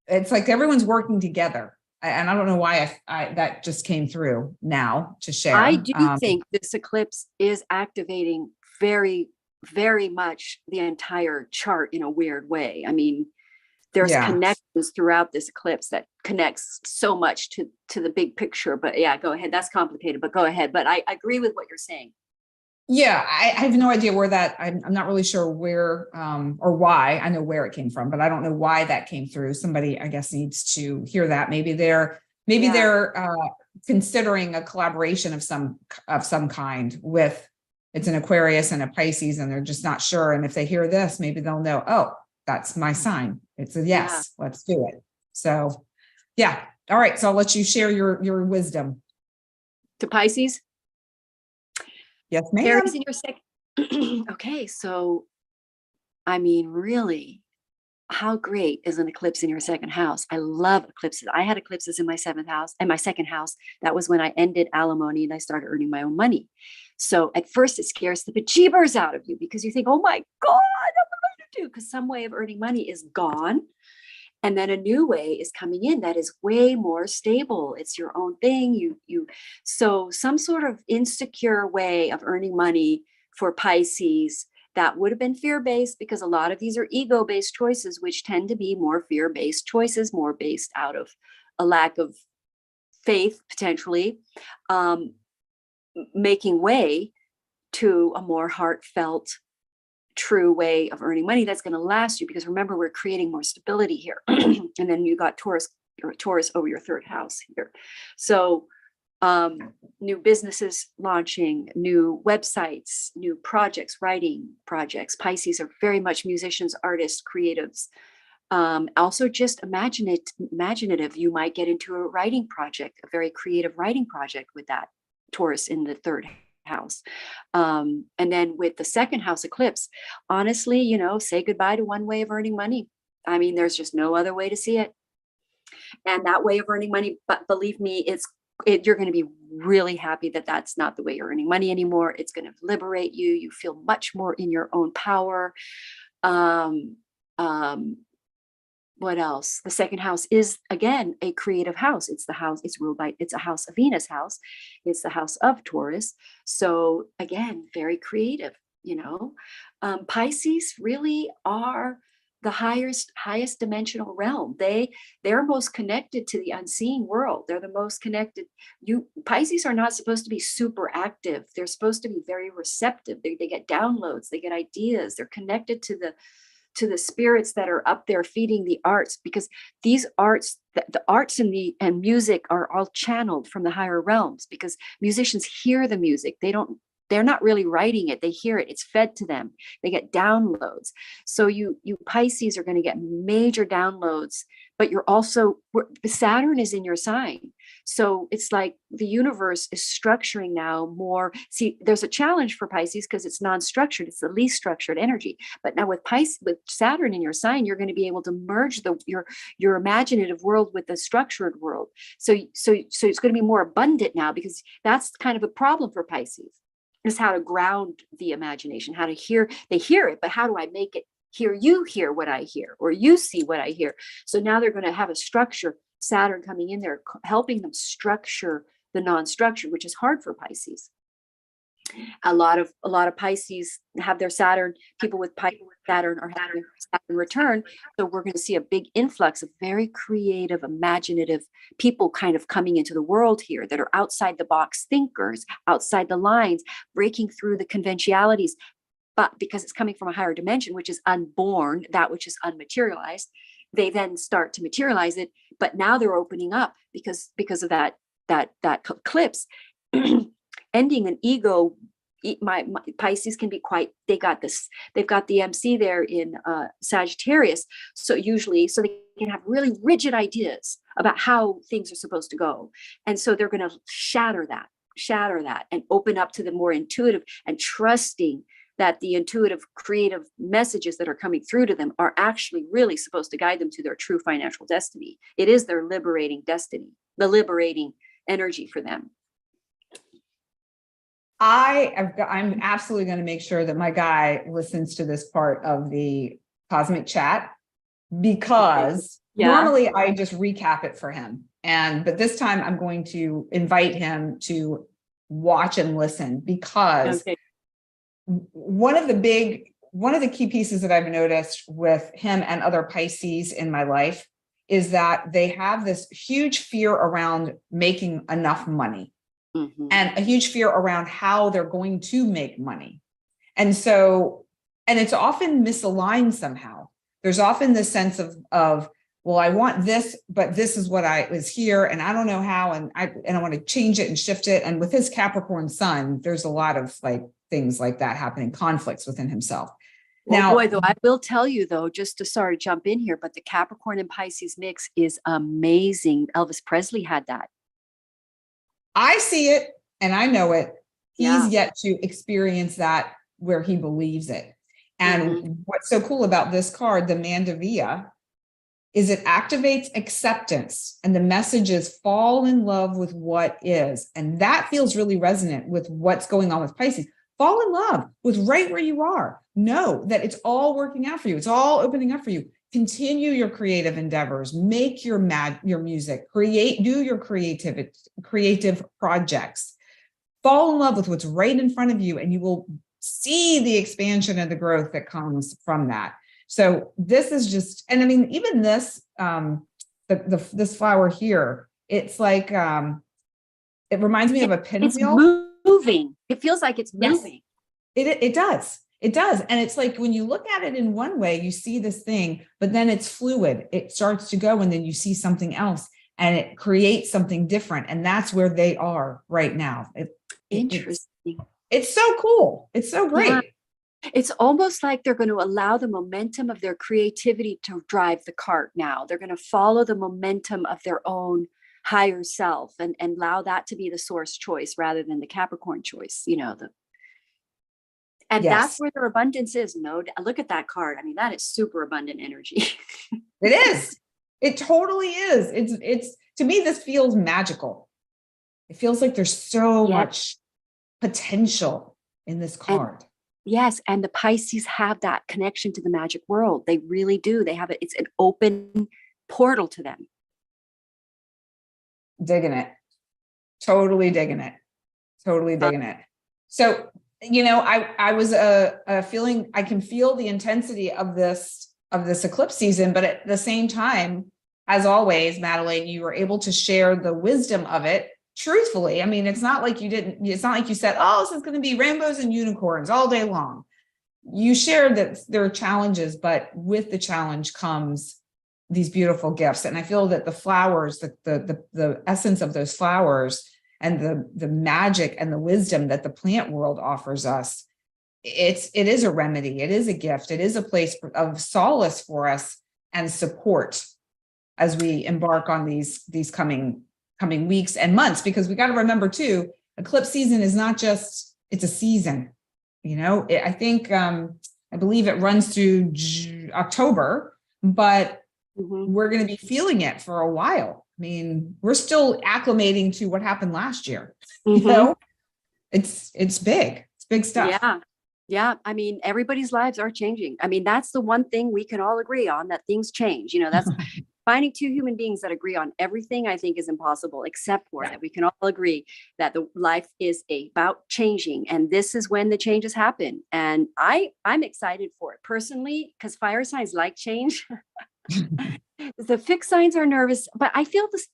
it's like everyone's working together. And I don't know why that just came through now to share. I do think this eclipse is activating very, very much the entire chart in a weird way. I mean, there's connections throughout this eclipse that connects so much to the big picture. But yeah, go ahead. That's complicated, but go ahead. But I agree with what you're saying. Yeah, I have no idea where I'm not really sure where or why. I know where it came from, but I don't know why that came through. Somebody, I guess, needs to hear that. Maybe they're considering a collaboration of some kind with, it's an Aquarius and a Pisces, and they're just not sure. And if they hear this, maybe they'll know, oh, that's my sign. It's a yes, let's do it. So yeah. All right. So I'll let you share your wisdom. To Pisces? Yes, ma'am. Aries in your second. Okay. So, I mean, really, how great is an eclipse in your second house? I love eclipses. I had eclipses in my 7th house and my second house. That was when I ended alimony and I started earning my own money. So at first it scares the bejeebers out of you, because you think, oh my God, because some way of earning money is gone, and then a new way is coming in that is way more stable. It's your own thing. So some sort of insecure way of earning money for Pisces that would have been fear-based, because a lot of these are ego-based choices, which tend to be more fear-based choices, more based out of a lack of faith, potentially, making way to a more heartfelt, true way of earning money that's going to last you. Because remember, we're creating more stability here. And then you got Taurus over your 3rd house here. So new businesses launching, new websites, new projects, writing projects. Pisces are very much musicians, artists, creatives. Also just imaginative. You might get into a writing project, a very creative writing project with that Taurus in the 3rd house. And then with the 2nd house eclipse, honestly, say goodbye to one way of earning money. I mean, there's just no other way to see it. And that way of earning money, but believe me, it's you're going to be really happy that that's not the way you're earning money anymore. It's going to liberate you. You feel much more in your own power. Um, what else? The second house is, again, a creative house. It's the house, it's ruled by, it's a house, a Venus house. It's the house of Taurus. So again, very creative, you know. Pisces really are the highest dimensional realm. They're most connected to the unseen world. They're the most connected. Pisces are not supposed to be super active. They're supposed to be very receptive. They get downloads, they get ideas. They're connected to the spirits that are up there feeding the arts, because these arts, the arts and music are all channeled from the higher realms, because musicians hear the music. They're not really writing it. They hear it. It's fed to them. They get downloads. So you Pisces are going to get major downloads, but you're also, Saturn is in your sign. So it's like the universe is structuring now more. See, there's a challenge for Pisces because it's non-structured. It's the least structured energy. But now with Saturn in your sign, you're going to be able to merge your imaginative world with the structured world. So it's going to be more abundant now, because that's kind of a problem for Pisces, is how to ground the imagination, how to hear. They hear it, but how do I make it hear you hear what I hear, or you see what I hear? So now they're going to have a structure, Saturn coming in there, helping them structure the non-structured, which is hard for Pisces. A lot of Pisces have their Saturn, people with Saturn are having Saturn return. So we're going to see a big influx of very creative, imaginative people kind of coming into the world here that are outside the box thinkers, outside the lines, breaking through the conventionalities. But because it's coming from a higher dimension, which is unborn, that which is unmaterialized, they then start to materialize it. But now they're opening up because of that eclipse. Ending an ego. My Pisces can be quite, they've got the MC there in Sagittarius. So they can have really rigid ideas about how things are supposed to go. And so they're going to shatter that and open up to the more intuitive, and trusting that the intuitive, creative messages that are coming through to them are actually really supposed to guide them to their true financial destiny. It is their liberating destiny, the liberating energy for them. I'm absolutely going to make sure that my guy listens to this part of the cosmic chat, because normally I just recap it for him. But this time I'm going to invite him to watch and listen, because one of the key pieces that I've noticed with him and other Pisces in my life is that they have this huge fear around making enough money. Mm-hmm. And a huge fear around how they're going to make money. And it's often misaligned somehow. There's often this sense of, well, I want this, but this is what is here, and I don't know how, and I want to change it and shift it. And with his Capricorn sun, there's a lot of things like that happening, conflicts within himself. Now, boy, though, I will tell you though, just to jump in here, but the Capricorn and Pisces mix is amazing. Elvis Presley had that. I see it and I know it. He's yet to experience that where he believes it. And what's so cool about this card, the Mandavia, is it activates acceptance, and the message is fall in love with what is. And that feels really resonant with what's going on with Pisces. Fall in love with right where you are. Know that it's all working out for you. It's all opening up for you. Continue your creative endeavors, make your music, do your creative projects, fall in love with what's right in front of you, and you will see the expansion and the growth that comes from that. So this is just, and I mean, even this, this flower here, it's like, it reminds me of a pinwheel. It's moving. It feels like it's moving. Yes, it does. It does. And it's like, when you look at it in one way, you see this thing, but then it's fluid. It starts to go, and then you see something else, and it creates something different. And that's where they are right now. Interesting. It's so cool. It's so great. Yeah. It's almost like they're going to allow the momentum of their creativity to drive the cart now. They're going to follow the momentum of their own higher self and allow that to be the source choice rather than the Capricorn choice, And that's where their abundance is. No, look at that card. I mean, that is super abundant energy. It is. It totally is. It's to me, this feels magical. It feels like there's so much potential in this card. Yes. And the Pisces have that connection to the magic world. They really do. They have it. It's an open portal to them. Digging it. Totally digging it. Totally digging it. So, you know, I was feeling, I can feel the intensity of this eclipse season, but at the same time, as always, Madelaine, you were able to share the wisdom of it truthfully. I mean, it's not like it's not like you said, oh, this is going to be rainbows and unicorns all day long. You shared that there are challenges, but with the challenge comes these beautiful gifts. And I feel that the flowers, the essence of those flowers and the magic and the wisdom that the plant world offers us, it is a remedy. It is a gift. It is a place of solace for us and support as we embark on these coming weeks and months, because we got to remember too, eclipse season is not just, it's a season, you know. I think, I believe it runs through October, but we're going to be feeling it for a while. I mean, we're still acclimating to what happened last year. You know, it's big. It's big stuff. Yeah. Yeah. I mean, everybody's lives are changing. I mean, that's the one thing we can all agree on, that things change. You know, that's finding two human beings that agree on everything, I think, is impossible, except for that we can all agree that the life is about changing. And this is when the changes happen. And I'm excited for it personally, because fire signs like change. The fixed signs are nervous, but I feel this.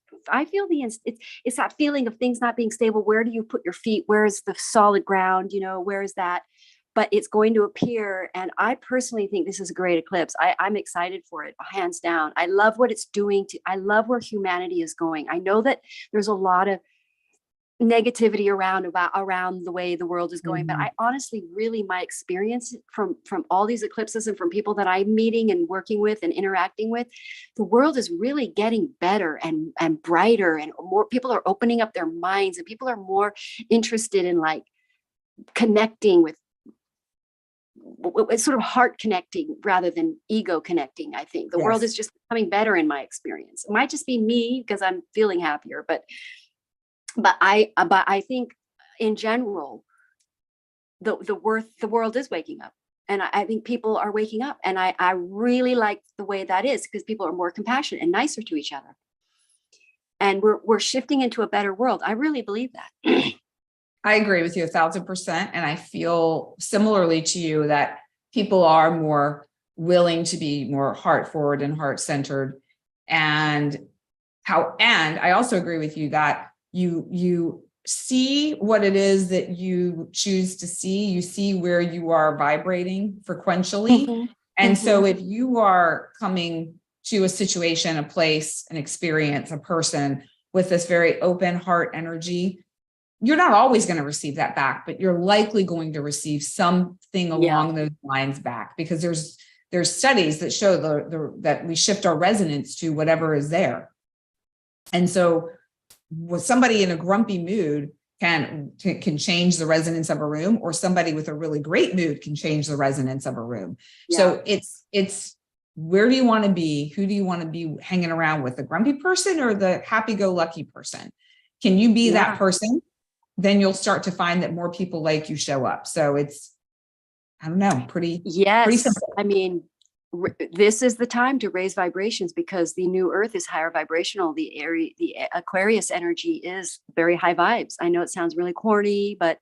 It's that feeling of things not being stable. Where do you put your feet? Where is the solid ground? You know, where is that? But it's going to appear. And I personally think this is a great eclipse. I'm excited for it, hands down. I love what it's doing I love where humanity is going. I know that there's a lot of negativity around the way the world is going, but I honestly, really, my experience from all these eclipses and from people that I'm meeting and working with and interacting with, the world is really getting better and brighter, and more people are opening up their minds, and people are more interested in like connecting with sort of heart connecting rather than ego connecting. I think the world is just becoming better in my experience. It might just be me because I'm feeling happier, but I think in general, the world is waking up, and I think people are waking up, and I really like the way that is, because people are more compassionate and nicer to each other, and we're shifting into a better world. I really believe that. I agree with you 1,000%. And I feel similarly to you that people are more willing to be more heart forward and heart centered. And I also agree with you that you see what it is that you choose to see. You see where you are vibrating frequentially. And so if you are coming to a situation, a place, an experience, a person with this very open heart energy, you're not always going to receive that back, but you're likely going to receive something along those lines back, because there's studies that show that we shift our resonance to whatever is there. And so with somebody in a grumpy mood can change the resonance of a room, or somebody with a really great mood can change the resonance of a room. So it's where do you want to be? Who do you want to be hanging around with, the grumpy person or the happy-go-lucky person? Can you be that person? Then you'll start to find that more people like you show up. So it's, I don't know, pretty simple. I mean, this is the time to raise vibrations, because the new earth is higher vibrational. The Aquarius energy is very high vibes. I know it sounds really corny, but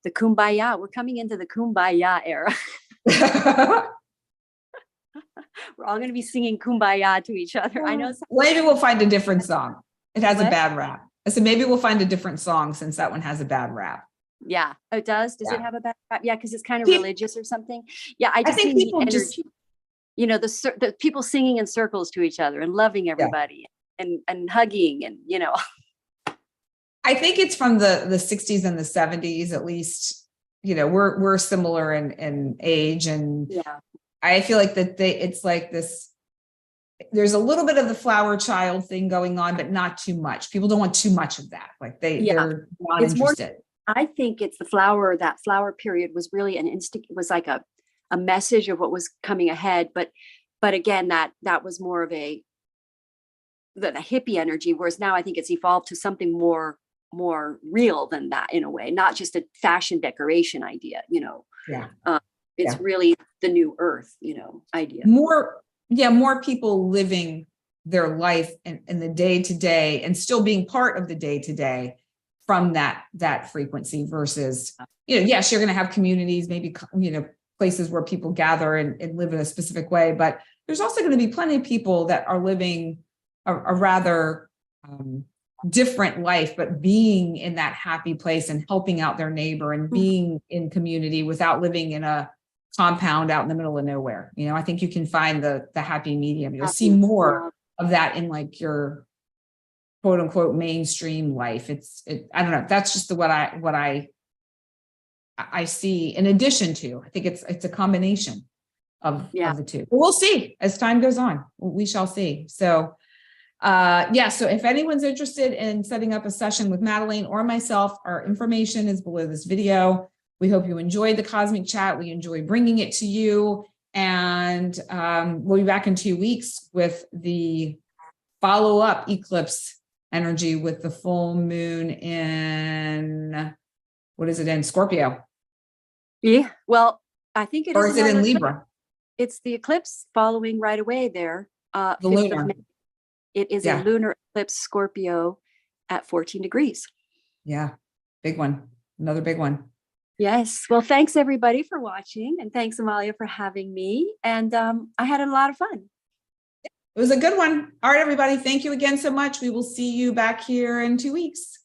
the kumbaya, we're coming into the kumbaya era. We're all going to be singing kumbaya to each other. I know. Maybe we'll find a different song. It has a bad rap. I said, maybe we'll find a different song, since that one has a bad rap. Yeah. Oh, it does? Does it have a bad rap? Yeah. Because it's kind of religious or something. Yeah. I think people the energy, you know, the people singing in circles to each other and loving everybody and hugging, and, you know. I think it's from the 60s and the 70s, at least, you know, we're similar in age, and I feel like that it's like this, there's a little bit of the flower child thing going on, but not too much. People don't want too much of that. Like they're not interested. I think it's that flower period was really it was like a message of what was coming ahead. But again, that was more of the hippie energy, whereas now I think it's evolved to something more more real than that in a way, not just a fashion decoration idea, you know. Yeah. It's really the new earth, you know, idea. More people living their life in the day to day and still being part of the day to day from that frequency versus, you know, yes, you're going to have communities, maybe, you know, places where people gather and live in a specific way, but there's also going to be plenty of people that are living a rather different life, but being in that happy place and helping out their neighbor and being in community without living in a compound out in the middle of nowhere. You know, I think you can find the happy medium. You'll see more of that in like your quote unquote mainstream life. I don't know. That's just what I see in addition to. I think it's a combination of the two. But we'll see as time goes on. We shall see. So so if anyone's interested in setting up a session with Madelaine or myself, our information is below this video. We hope you enjoyed the Cosmic Chat. We enjoy bringing it to you. And we'll be back in 2 weeks with the follow-up eclipse energy with the full moon in, what is it in? Scorpio. Yeah, well, I think it is. Or is it in Libra? It's the eclipse following right away there. The lunar. It is a lunar eclipse Scorpio at 14 degrees. Yeah, big one. Another big one. Yes. Well, thanks everybody for watching. And thanks, Amalia, for having me. And I had a lot of fun. It was a good one. All right, everybody. Thank you again so much. We will see you back here in 2 weeks.